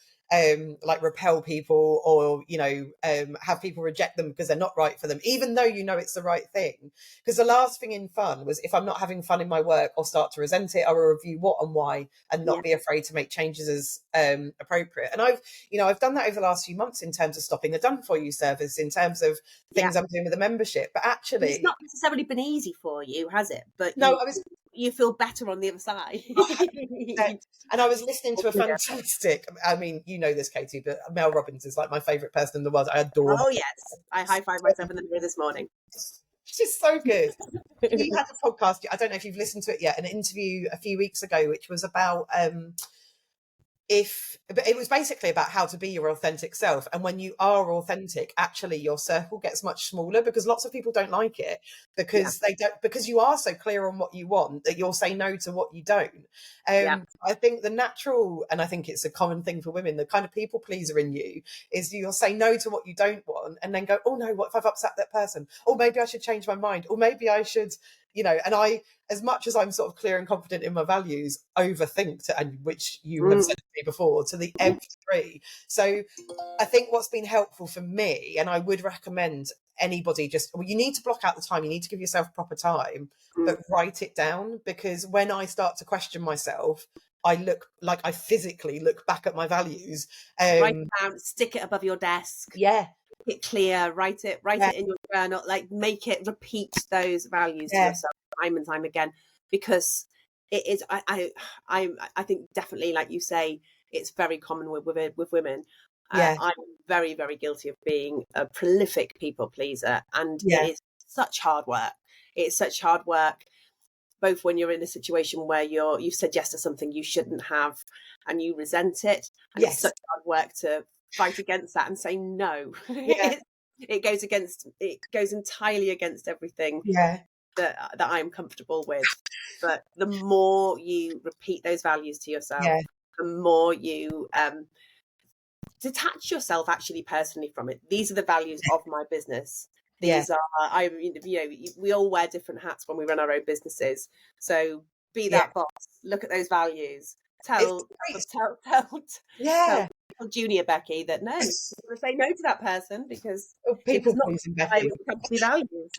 like repel people or have people reject them because they're not right for them, even though it's the right thing. Because the last thing in fun was if I'm not having fun in my work, I'll start to resent it. I will review what and why and Yeah, not be afraid to make changes as appropriate. And I've done that over the last few months in terms of stopping a done for you service, in terms of yeah. things I'm doing with the membership. But And it's actually, not necessarily been easy for you, has it? But no, I was you feel better on the other side. 100%. And I was listening to a fantastic, I mean, you know this, Katie, but Mel Robbins is like my favourite person in the world. I adore her. Oh yes, I high five myself in the mirror this morning. She's so good. She has a podcast. I don't know if you've listened to it yet. An interview a few weeks ago, which was about but it was basically about how to be your authentic self, and when you are authentic, actually your circle gets much smaller because lots of people don't like it Yeah, because you are so clear on what you want that you'll say no to what you don't. yeah, I think the natural, and I think it's a common thing for women, the kind of people pleaser in you is you'll say no to what you don't want and then go, oh no, what if I've upset that person, or maybe I should change my mind, or maybe I should, and I, as much as I'm sort of clear and confident in my values, overthink and which you have mm, said to me before, to the nth degree. So I think what's been helpful for me, and I would recommend anybody you need to block out the time, you need to give yourself proper time, mm. but write it down, because when I start to question myself, I physically look back at my values. Write it down, stick it above your desk, Yeah, make it clear, write yeah, it in your journal, like make it, repeat those values to yeah, yourself time and time again, because it is. I think definitely, like you say, it's very common with women. yeah, I'm very, very guilty of being a prolific people pleaser, and it yeah, is such hard work. It's such hard work both when you're in a situation where you've said yes to something you shouldn't have and you resent it, and it's such hard work to fight against that and say no. Yeah. It goes entirely against everything Yeah. that I'm comfortable with. But the more you repeat those values to yourself, Yeah. the more you detach yourself actually personally from it. These are the values of my business. Yeah. These are, we all wear different hats when we run our own businesses. So be Yeah. that boss, look at those values, It's tell yeah. junior Becky that no, you're going to say no to that person because it does People not pleasing comply Becky. with the company values.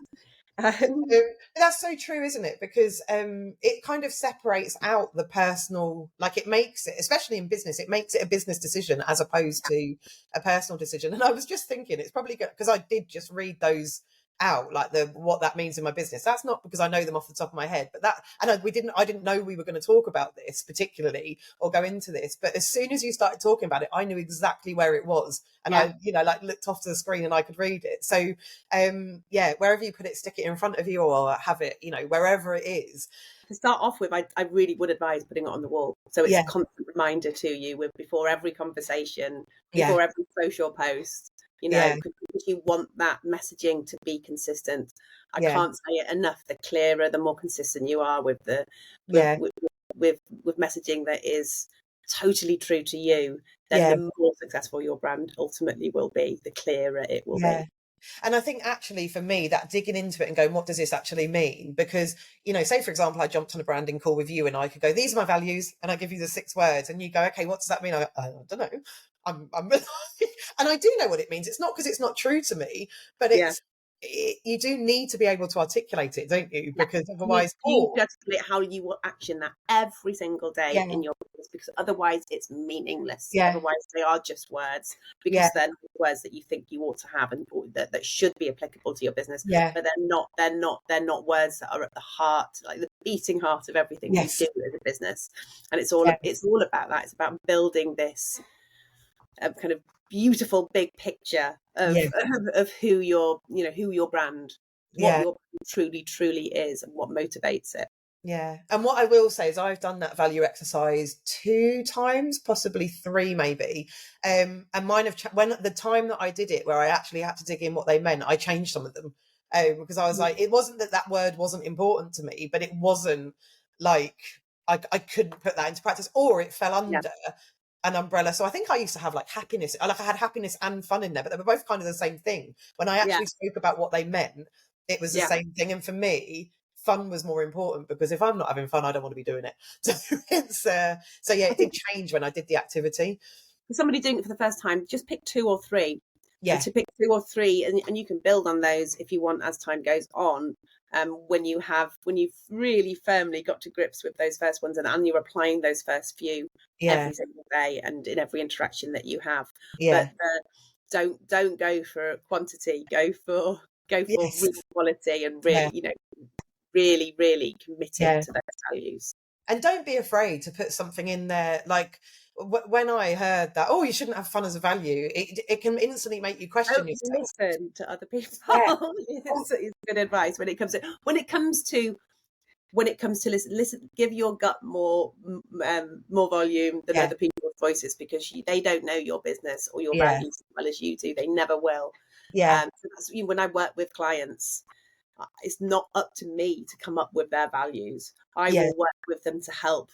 That's so true, isn't it? Because it kind of separates out the personal, like it makes it, especially in business, it makes it a business decision as opposed to a personal decision. And I was just thinking, it's probably good because I did just read those out, like what that means in my business. That's not because I know them off the top of my head, but I didn't know we were going to talk about this particularly or go into this. But as soon as you started talking about it, I knew exactly where it was, and I, like looked off to the screen and I could read it. So wherever you put it, stick it in front of you or have it, wherever it is. To start off with, I really would advise putting it on the wall. So it's a constant reminder to you before every conversation, before every social post, because you want that messaging to be consistent. I can't say it enough. The clearer, the more consistent you are with with messaging that is totally true to you, then the more successful your brand ultimately will be, the clearer it will be. And I think actually for me, that digging into it and going, what does this actually mean? Because, say, for example, I jumped on a branding call with you and I could go, these are my values. And I give you the 6 words and you go, okay, what does that mean? I don't know. I'm and I do know what it means. It's not because it's not true to me, but you do need to be able to articulate it, don't you? Because otherwise, you just how you will action that every single day in your business, because otherwise it's meaningless. Otherwise they are just words, because they're words that you think you ought to have and that should be applicable to your business. But they're not words that are at the heart, like the beating heart of everything you do as a business. And it's all about that. It's about building this kind of beautiful big picture of who your brand, what your brand truly is, and what motivates it. And what I will say is I've done that value exercise 2 times, possibly 3 maybe, and mine have when the time that I did it, where I actually had to dig in what they meant, I changed some of them, because I was like, it wasn't that word wasn't important to me, but it wasn't like I couldn't put that into practice, or it fell under an umbrella. So I think I used to have like happiness, like I had happiness and fun in there, but they were both kind of the same thing. When I actually spoke about what they meant, it was the same thing. And for me, fun was more important, because if I'm not having fun, I don't want to be doing it. So it's it did change when I did the activity. For somebody doing it for the first time, just pick 2 or 3. And to pick 2 or 3, and you can build on those if you want as time goes on. When you've really firmly got to grips with those first ones, and you're applying those first few every single day and in every interaction that you have. But don't go for quantity. Go for real quality, and really, really committed to those values. And don't be afraid to put something in there. Like when I heard that, you shouldn't have fun as a value, it can instantly make you question yourself. Listen to other people. It's good advice when it comes to listen. Give your gut more volume than other people's voices, because they don't know your business or your values as well as you do. They never will. So that's, when I work with clients, it's not up to me to come up with their values. I will work with them to help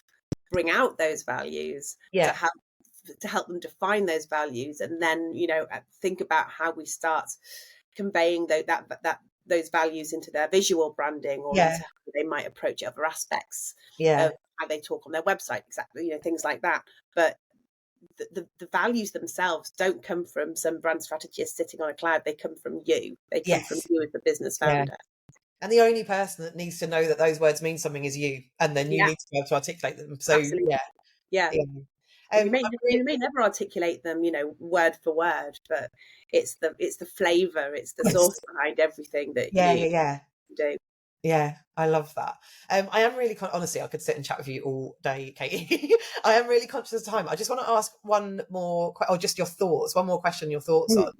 bring out those values, to help them define those values, and then think about how we start conveying those values into their visual branding, or into how they might approach other aspects of how they talk on their website, exactly, things like that. But the values themselves don't come from some brand strategist sitting on a cloud. They come from you. They come from you as the business founder. And the only person that needs to know that those words mean something is you, and then you need to be able to articulate them. So absolutely. You may never articulate them, word for word, but it's the flavor, it's the source behind everything that you do. Yeah, I love that. I am really honestly, I could sit and chat with you all day, Katie. I am really conscious of time. I just want to ask one more, or just your thoughts. One more question, your thoughts on.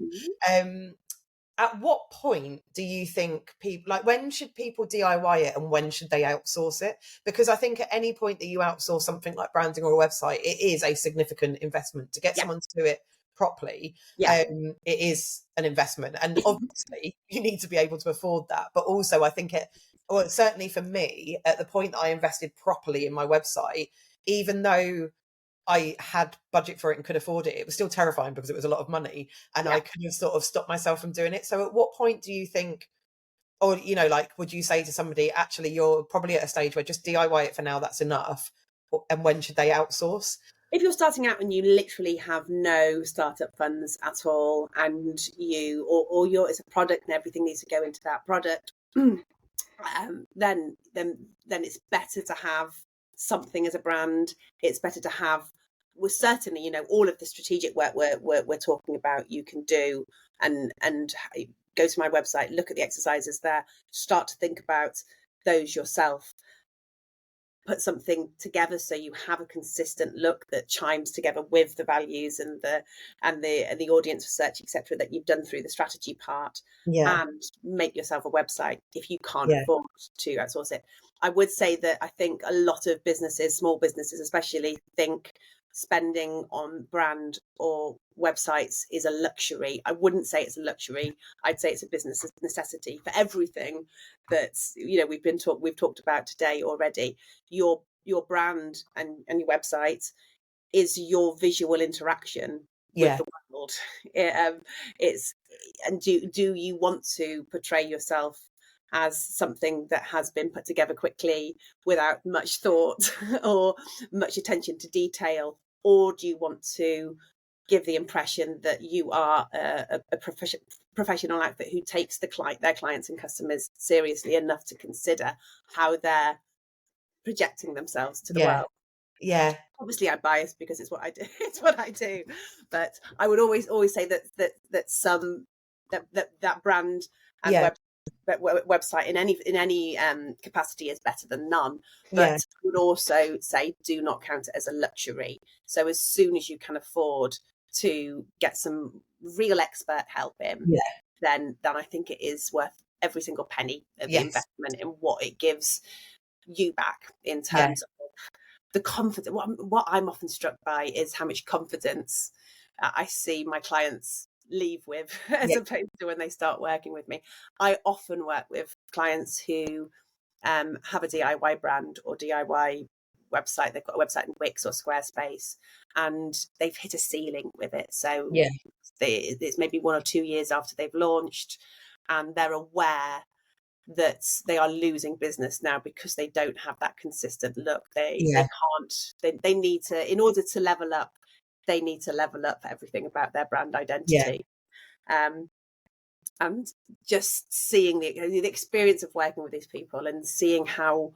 at what point do you think people, like, when should people DIY it and when should they outsource it? Because I think at any point that you outsource something like branding or a website, it is a significant investment to get Yeah, someone to do it properly. yeah. It is an investment, and obviously you need to be able to afford that. But also, I think well, certainly for me, at the point that I invested properly in my website, even though I had budget for it and could afford it, it was still terrifying because it was a lot of money, and Yeah. I could have sort of stopped myself from doing it. So at what point do you think, or, like, would you say to somebody, actually, you're probably at a stage where just DIY it for now, that's enough? And when should they outsource? If you're starting out and you literally have no startup funds at all, and or it's a product and everything needs to go into that product, then it's better to have something as a brand. It's better to have, well, certainly, all of the strategic work we're talking about, you can do, and go to my website, look at the exercises there, start to think about those yourself, put something together so you have a consistent look that chimes together with the values and the audience research, etc., that you've done through the strategy part, Yeah, and make yourself a website if you can't yeah, afford to outsource it. I would say that I think a lot of businesses, small businesses especially, think spending on brand or websites is a luxury. I wouldn't say it's a luxury. I'd say it's a business necessity for everything that's we've talked about today already. Your brand and your website is your visual interaction with yeah, the world. It's and do you want to portray yourself as something that has been put together quickly without much thought or much attention to detail, or do you want to give the impression that you are a professional outfit who takes their clients and customers seriously enough to consider how they're projecting themselves to the yeah, world? yeah, Obviously, I'm biased because it's what I do. It's what I do. But I would always say that brand and yeah, website in any capacity is better than none. But yeah, I would also say, do not count it as a luxury. So as soon as you can afford to get some real expert help in, yeah, then I think it is worth every single penny of the yes, investment in what it gives you back in yeah, terms of the confidence. What I'm often struck by is how much confidence I see my clients leave with as yeah, opposed to when they start working with me. I often work with clients who have a DIY brand or DIY website. They've got a website in Wix or Squarespace, and they've hit a ceiling with it. So yeah, it's maybe 1 or 2 years after they've launched, and they're aware that they are losing business now because they don't have that consistent look. They yeah, can't. They need to, in order to level up. They need to level up everything about their brand yeah, identity. Um, and just seeing the experience of working with these people and seeing how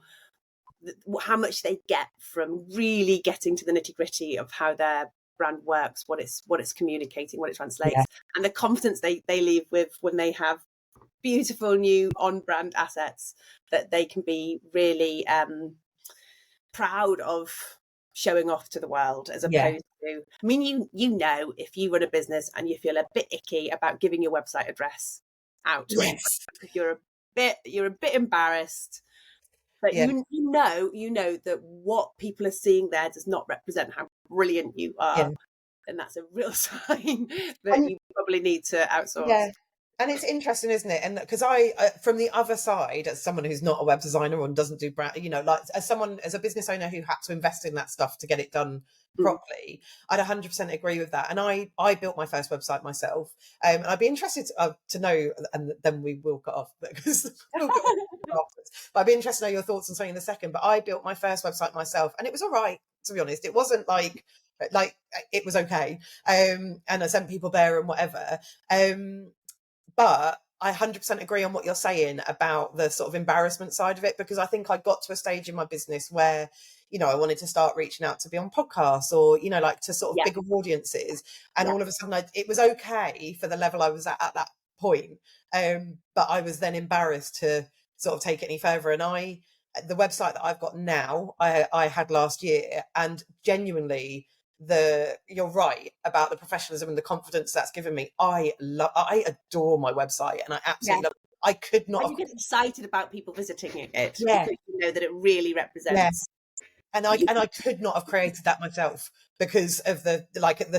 much they get from really getting to the nitty gritty of how their brand works, what it's communicating, what it yeah, translates, and the confidence they leave with when they have beautiful new on-brand assets that they can be really proud of showing off to the world, as yeah, opposed to, I mean, if you run a business and you feel a bit icky about giving your website address out to anybody yes, because you're a bit embarrassed, but yeah, you know that what people are seeing there does not represent how brilliant you yeah. are, and that's a real sign that And you probably need to yeah. outsource. And it's interesting, isn't it? And because from the other side, as someone who's not a web designer and doesn't do brand, like as a business owner who had to invest in that stuff to get it done Mm. properly, I'd 100% agree with that. And I built my first website myself. And I'd be interested to know, and then we will cut off because we'll get afterwards. But I'd be interested to know your thoughts on something in a second. But I built my first website myself, and it was all right, to be honest. It wasn't like it was okay. And I sent people there and whatever. But I 100% agree on what you're saying about the sort of embarrassment side of it, because I think I got to a stage in my business where, I wanted to start reaching out to be on podcasts or, like to sort of Yeah, bigger audiences. And yeah, all of a sudden it was okay for the level I was at that point. But I was then embarrassed to sort of take it any further. And the website that I've got now, I had last year, and genuinely, you're right about the professionalism and the confidence that's given me. I adore my website, and I absolutely love it. I could not And have. you get excited about people visiting it Yeah, because you know that it really yeah. represents And I could not have created that myself because of the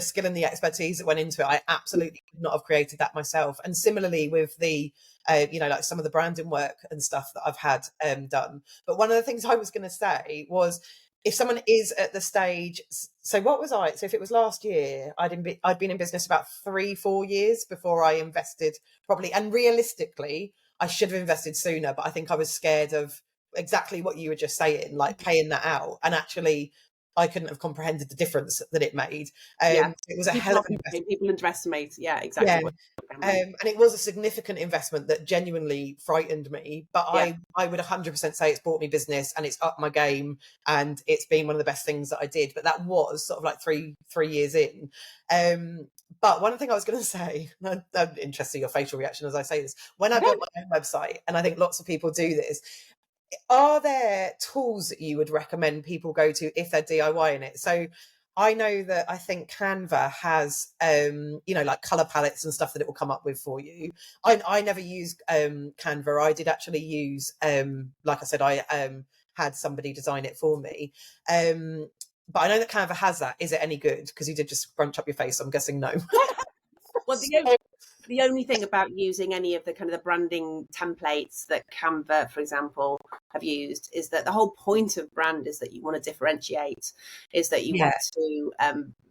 skill and the expertise that went into it. I absolutely could not have created that myself. And similarly with the like some of the branding work and stuff that I've had done. But one of the things I was going to say was, if someone is at the stage, so what was I? So if it was last year, I'd been in business about 3-4 years before I invested properly. And realistically, I should have invested sooner, but I think I was scared of exactly what you were just saying, like paying that out. And actually, I couldn't have comprehended the difference that it made. It was a hell of an investment. People underestimate, exactly Yeah. what. And it was a significant investment that genuinely frightened me, but I would 100% say it's brought me business and it's upped my game, and it's been one of the best things that I did. But that was sort of like three years in. But one thing I was going to say, I'm interested in your facial reaction as I say this, when I built my own website, and I think lots of people do this, are there tools that you would recommend people go to if they're DIYing it? So I know that I think Canva has, like color palettes and stuff that it will come up with for you. I never used Canva. I did actually use, like I said, I had somebody design it for me. But I know that Canva has that. Is it any good? Because you did just scrunch up your face. So I'm guessing no. Well, the only thing about using any of the kind of the branding templates that Canva, for example, have used is that the whole point of brand is that you want to differentiate, is that you want to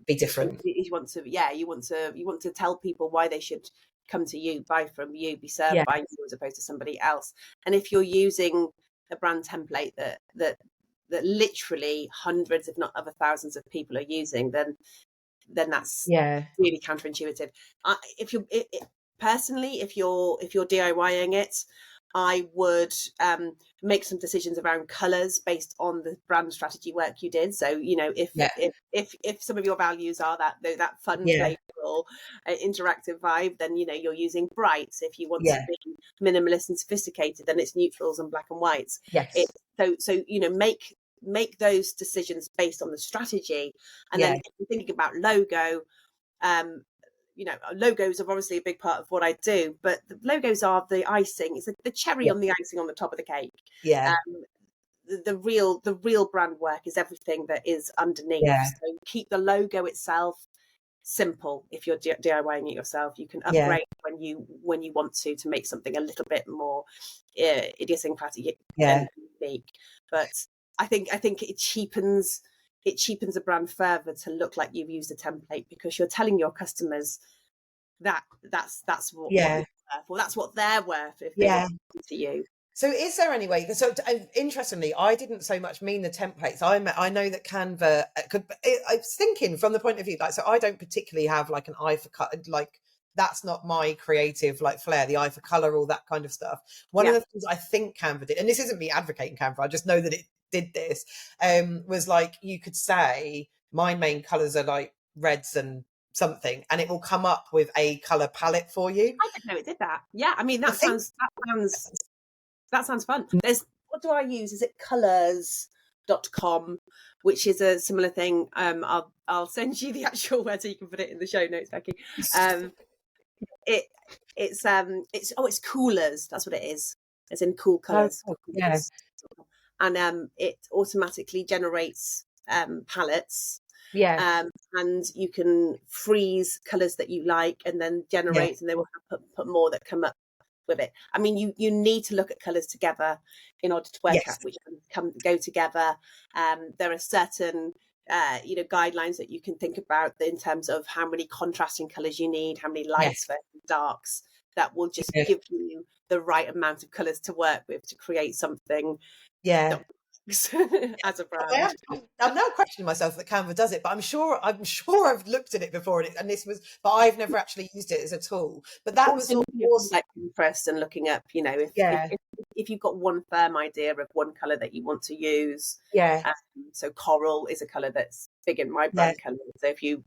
be different. You want to tell people why they should come to you, buy from you, be served by you as opposed to somebody else. And if you're using a brand template that literally hundreds, if not over thousands of people are using, then that's really counterintuitive. Personally, if you're DIYing it, I would make some decisions around colours based on the brand strategy work you did. So, if some of your values are that fun, playful, interactive vibe, then you're using brights. If you want to be minimalist and sophisticated, then it's neutrals and black and whites. Yes. So make those decisions based on the strategy, and then if you're thinking about logo, logos are obviously a big part of what I do, but the logos are the icing. It's the cherry on the icing on the top of the cake. The real brand work is everything that is underneath. So keep the logo itself simple. If you're DIYing it yourself, you can upgrade when you want to make something a little bit more idiosyncratic and unique. But I think it cheapens a brand further to look like you've used a template, because you're telling your customers that's what you're worth, or that's what they're worth if they want to you. So is there any way? So interestingly, I didn't so much mean the templates. I know that Canva I was thinking from the point of view, like, so I don't particularly have like an eye for cut, like that's not my creative like flair, the eye for color, all that kind of stuff. One of the things I think Canva did, and this isn't me advocating Canva, I just know that it did this, was like, you could say my main colors are like reds and something, and it will come up with a color palette for you. I didn't know it did that. I mean, that sounds fun. What do I use? Is it colors.com, which is a similar thing. I'll send you the actual word so you can put it in the show notes, Becky. It's coolers. That's what it is. It's in cool colors. And it automatically generates palettes. And you can freeze colors that you like, and then generate, and they will put more that come up with it. I mean, you need to look at colors together in order to work out which go together. There are certain guidelines that you can think about in terms of how many contrasting colors you need, how many lights versus darks, that will just give you the right amount of colors to work with to create something that as a brand. I'm now questioning myself that Canva does it, but I'm sure I've looked at it before, but I've never actually used it as a tool. But that was awesome. Like Pinterest and looking up, if you've got one firm idea of one color that you want to use. So coral is a color that's big in my brand color. So if you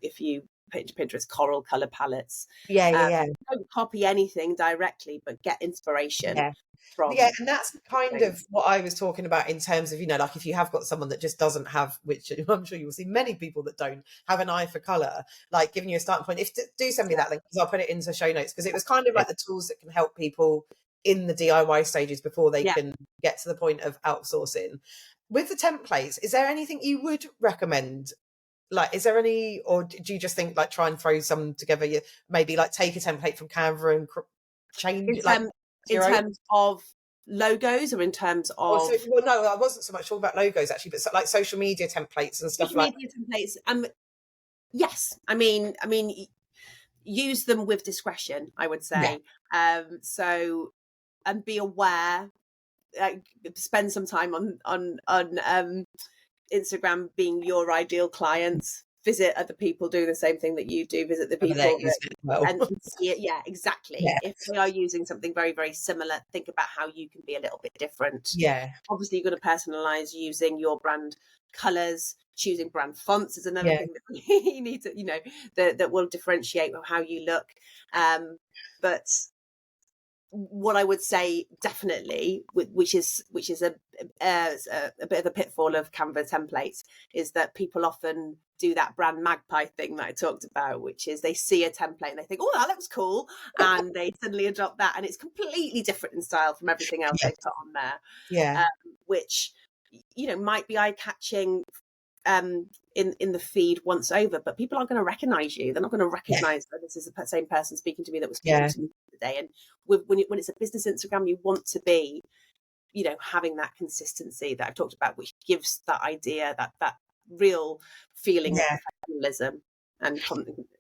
put into Pinterest, coral color palettes. Yeah. Don't copy anything directly, but get inspiration from. Yeah, and that's kind of what I was talking about in terms of, like if you have got someone that just doesn't have, which I'm sure you will see many people that don't have an eye for colour, like giving you a starting point. Do send me that link, because I'll put it into show notes, because it was kind of like the tools that can help people in the DIY stages before they can get to the point of outsourcing. With the templates, is there anything you would recommend? Like, is there any, or do you just think like try and throw some together? You maybe like take a template from Canva and change it, like in terms of logos, or in terms of well, no, I wasn't so much talking about logos actually, but like social media templates and stuff like media templates. Yes, I mean, use them with discretion, I would say. So, and be aware. Spend some time on Instagram being your ideal clients. Visit other people doing the same thing that you do. Visit the people and see it. Yeah, exactly. Yes. If they are using something very, very similar, think about how you can be a little bit different. Yeah. Obviously, you're going to personalize using your brand colors. Choosing brand fonts is another thing that you need to, that will differentiate how you look. But what I would say definitely, which is a bit of a pitfall of Canva templates, is that people often do that brand magpie thing that I talked about, which is they see a template and they think, oh, that looks cool, and they suddenly adopt that, and it's completely different in style from everything else they put on there. Which might be eye catching in the feed once over, but people aren't going to recognize you. They're not going to recognize that this is the same person speaking to me that was speaking to me today. And when it's a business Instagram, you want to be, having that consistency that I've talked about, which gives that idea, that real feeling of professionalism and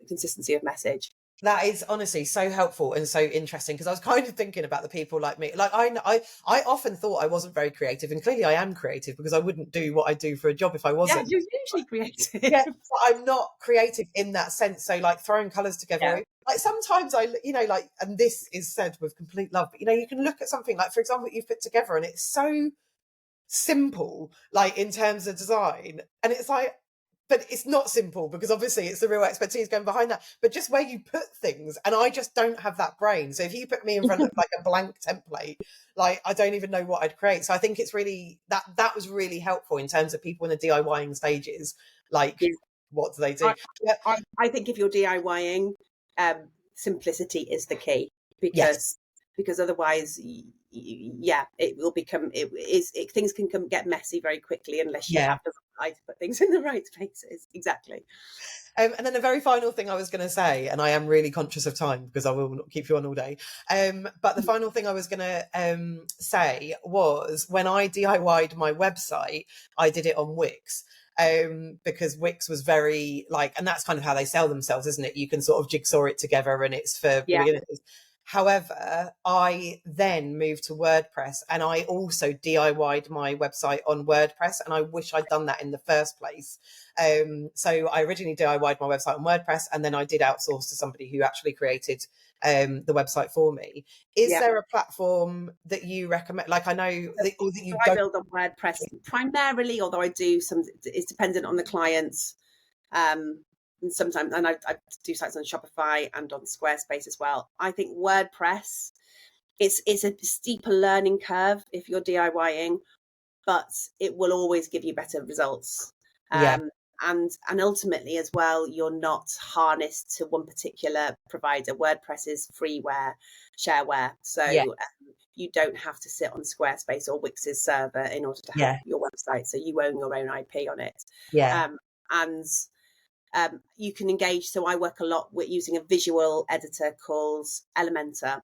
consistency of message. That is honestly so helpful and so interesting, because I was kind of thinking about the people like me. Like I often thought I wasn't very creative, and clearly I am creative, because I wouldn't do what I do for a job if I wasn't. Yeah, you're usually creative. Yeah, but I'm not creative in that sense. So like throwing colours together, like sometimes I, like, and this is said with complete love, but you can look at something like, for example, what you've put together, and it's so simple, like in terms of design, and it's like, but it's not simple, because obviously it's the real expertise going behind that, but just where you put things, and I just don't have that brain. So if you put me in front of like a blank template, like I don't even know what I'd create. So I think it's really that was really helpful in terms of people in the DIYing stages, like what do they do? I think if you're DIYing, simplicity is the key, because otherwise it will become things can get messy very quickly unless you have the eye to put things in the right places. Exactly. And then the very final thing I was going to say, and I am really conscious of time because I will not keep you on all day, but the final thing I was going to say was, when I DIY'd my website, I did it on Wix. Because Wix was very like, and that's kind of how they sell themselves, isn't it? You can sort of jigsaw it together, and it's for beginners. However, I then moved to WordPress, and I also DIY'd my website on WordPress, and I wish I'd done that in the first place. So I originally DIY'd my website on WordPress, and then I did outsource to somebody who actually created the website for me. Is there a platform that you recommend? Like, I know that you I build on WordPress primarily, although I do some. It's dependent on the clients. And sometimes, and I do sites on Shopify and on Squarespace as well. I think WordPress, it's a steeper learning curve if you're DIYing, but it will always give you better results. And ultimately as well, you're not harnessed to one particular provider. WordPress is freeware, shareware, so you don't have to sit on Squarespace or Wix's server in order to have your website. So you own your own IP on it. And you can engage. So I work a lot with using a visual editor called Elementor,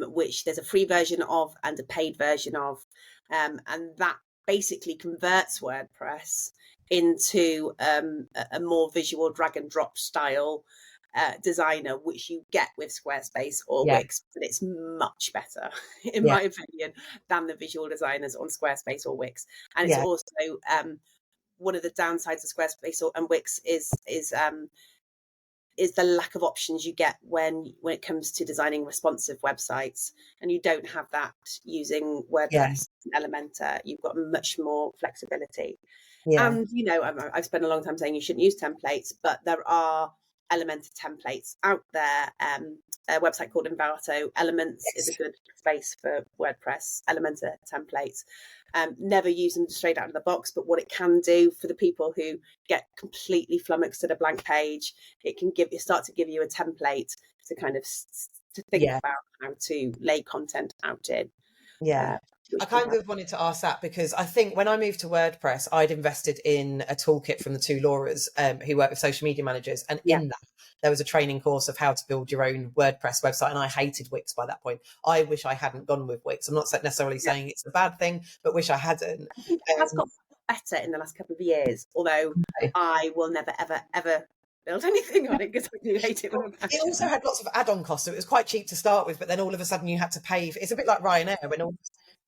which there's a free version of and a paid version of. And that basically converts WordPress into a more visual drag and drop style designer, which you get with Squarespace or Wix, but it's much better, in my opinion, than the visual designers on Squarespace or Wix. And it's also one of the downsides of Squarespace and Wix is the lack of options you get when it comes to designing responsive websites, and you don't have that using WordPress. Elementor, you've got much more flexibility. Yeah. And, I've spent a long time saying you shouldn't use templates, but there are Elementor templates out there. A website called Envato Elements is a good space for WordPress Elementor templates. Never use them straight out of the box, but what it can do for the people who get completely flummoxed at a blank page, it can start to give you a template to kind of to think about how to lay content out in. Yeah. I kind of wanted to ask that because I think when I moved to WordPress, I'd invested in a toolkit from the two Lauras who work with social media managers. And in that, there was a training course of how to build your own WordPress website. And I hated Wix by that point. I wish I hadn't gone with Wix. I'm not necessarily saying it's a bad thing, but wish I hadn't. I think it has got better in the last couple of years, although I will never, ever, ever build anything on it because I do hate it. It also had lots of add-on costs, so it was quite cheap to start with, but then all of a sudden you had to pay. It's a bit like Ryanair when all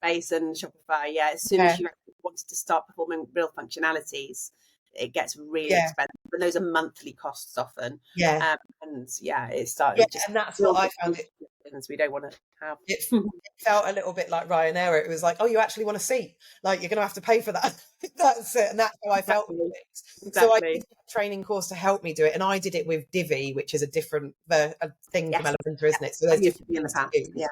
Base and Shopify. As soon as you wanted to start performing real functionalities, it gets really expensive. And those are monthly costs often. It started just. And that's what I found it. We don't want to have. It felt a little bit like Ryanair. It was like, oh, you actually want a seat? Like you're going to have to pay for that. That's it, and that's how I felt. So I did a training course to help me do it, and I did it with Divi, which is a different thing from Elementor, isn't it? So there's different things to use.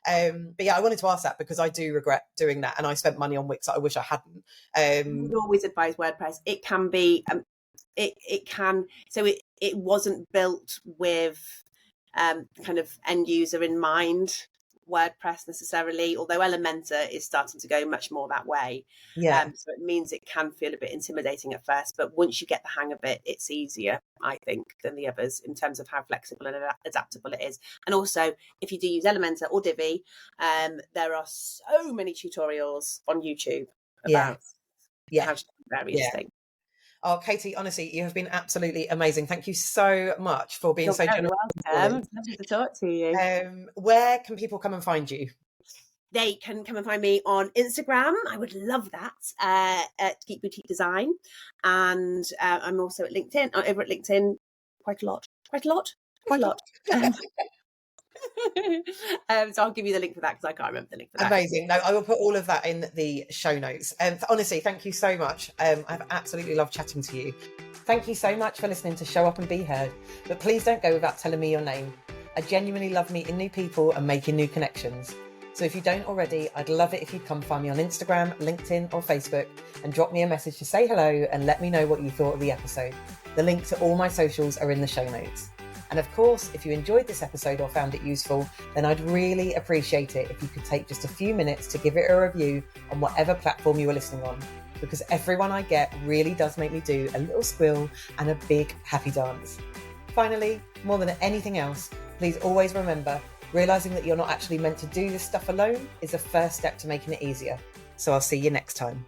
But I wanted to ask that because I do regret doing that, and I spent money on Wix that I wish I hadn't. I would always advise WordPress. It can be, it can. So it wasn't built with kind of end user in mind, WordPress necessarily, although Elementor is starting to go much more that way. So it means it can feel a bit intimidating at first, but once you get the hang of it, it's easier, I think, than the others in terms of how flexible and adaptable it is. And also, if you do use Elementor or Divi, there are so many tutorials on YouTube about how to do various things. Oh, Katie, honestly, you have been absolutely amazing. Thank you so much for being so generous. Welcome. It's lovely to talk to you. Where can people come and find you? They can come and find me on Instagram. I would love that, at Geek Boutique Design. And I'm also at LinkedIn, over at LinkedIn quite a lot. So I'll give you the link for that because I can't remember the link for that. Amazing. No, I will put all of that in the show notes. Honestly, thank you so much. I've absolutely loved chatting to you. Thank you so much for listening to Show Up and Be Heard. But please don't go without telling me your name. I genuinely love meeting new people and making new connections. So if you don't already, I'd love it if you'd come find me on Instagram, LinkedIn or Facebook and drop me a message to say hello and let me know what you thought of the episode. The link to all my socials are in the show notes. And of course, if you enjoyed this episode or found it useful, then I'd really appreciate it if you could take just a few minutes to give it a review on whatever platform you are listening on, because every one I get really does make me do a little squeal and a big happy dance. Finally, more than anything else, please always remember, realizing that you're not actually meant to do this stuff alone is the first step to making it easier. So I'll see you next time.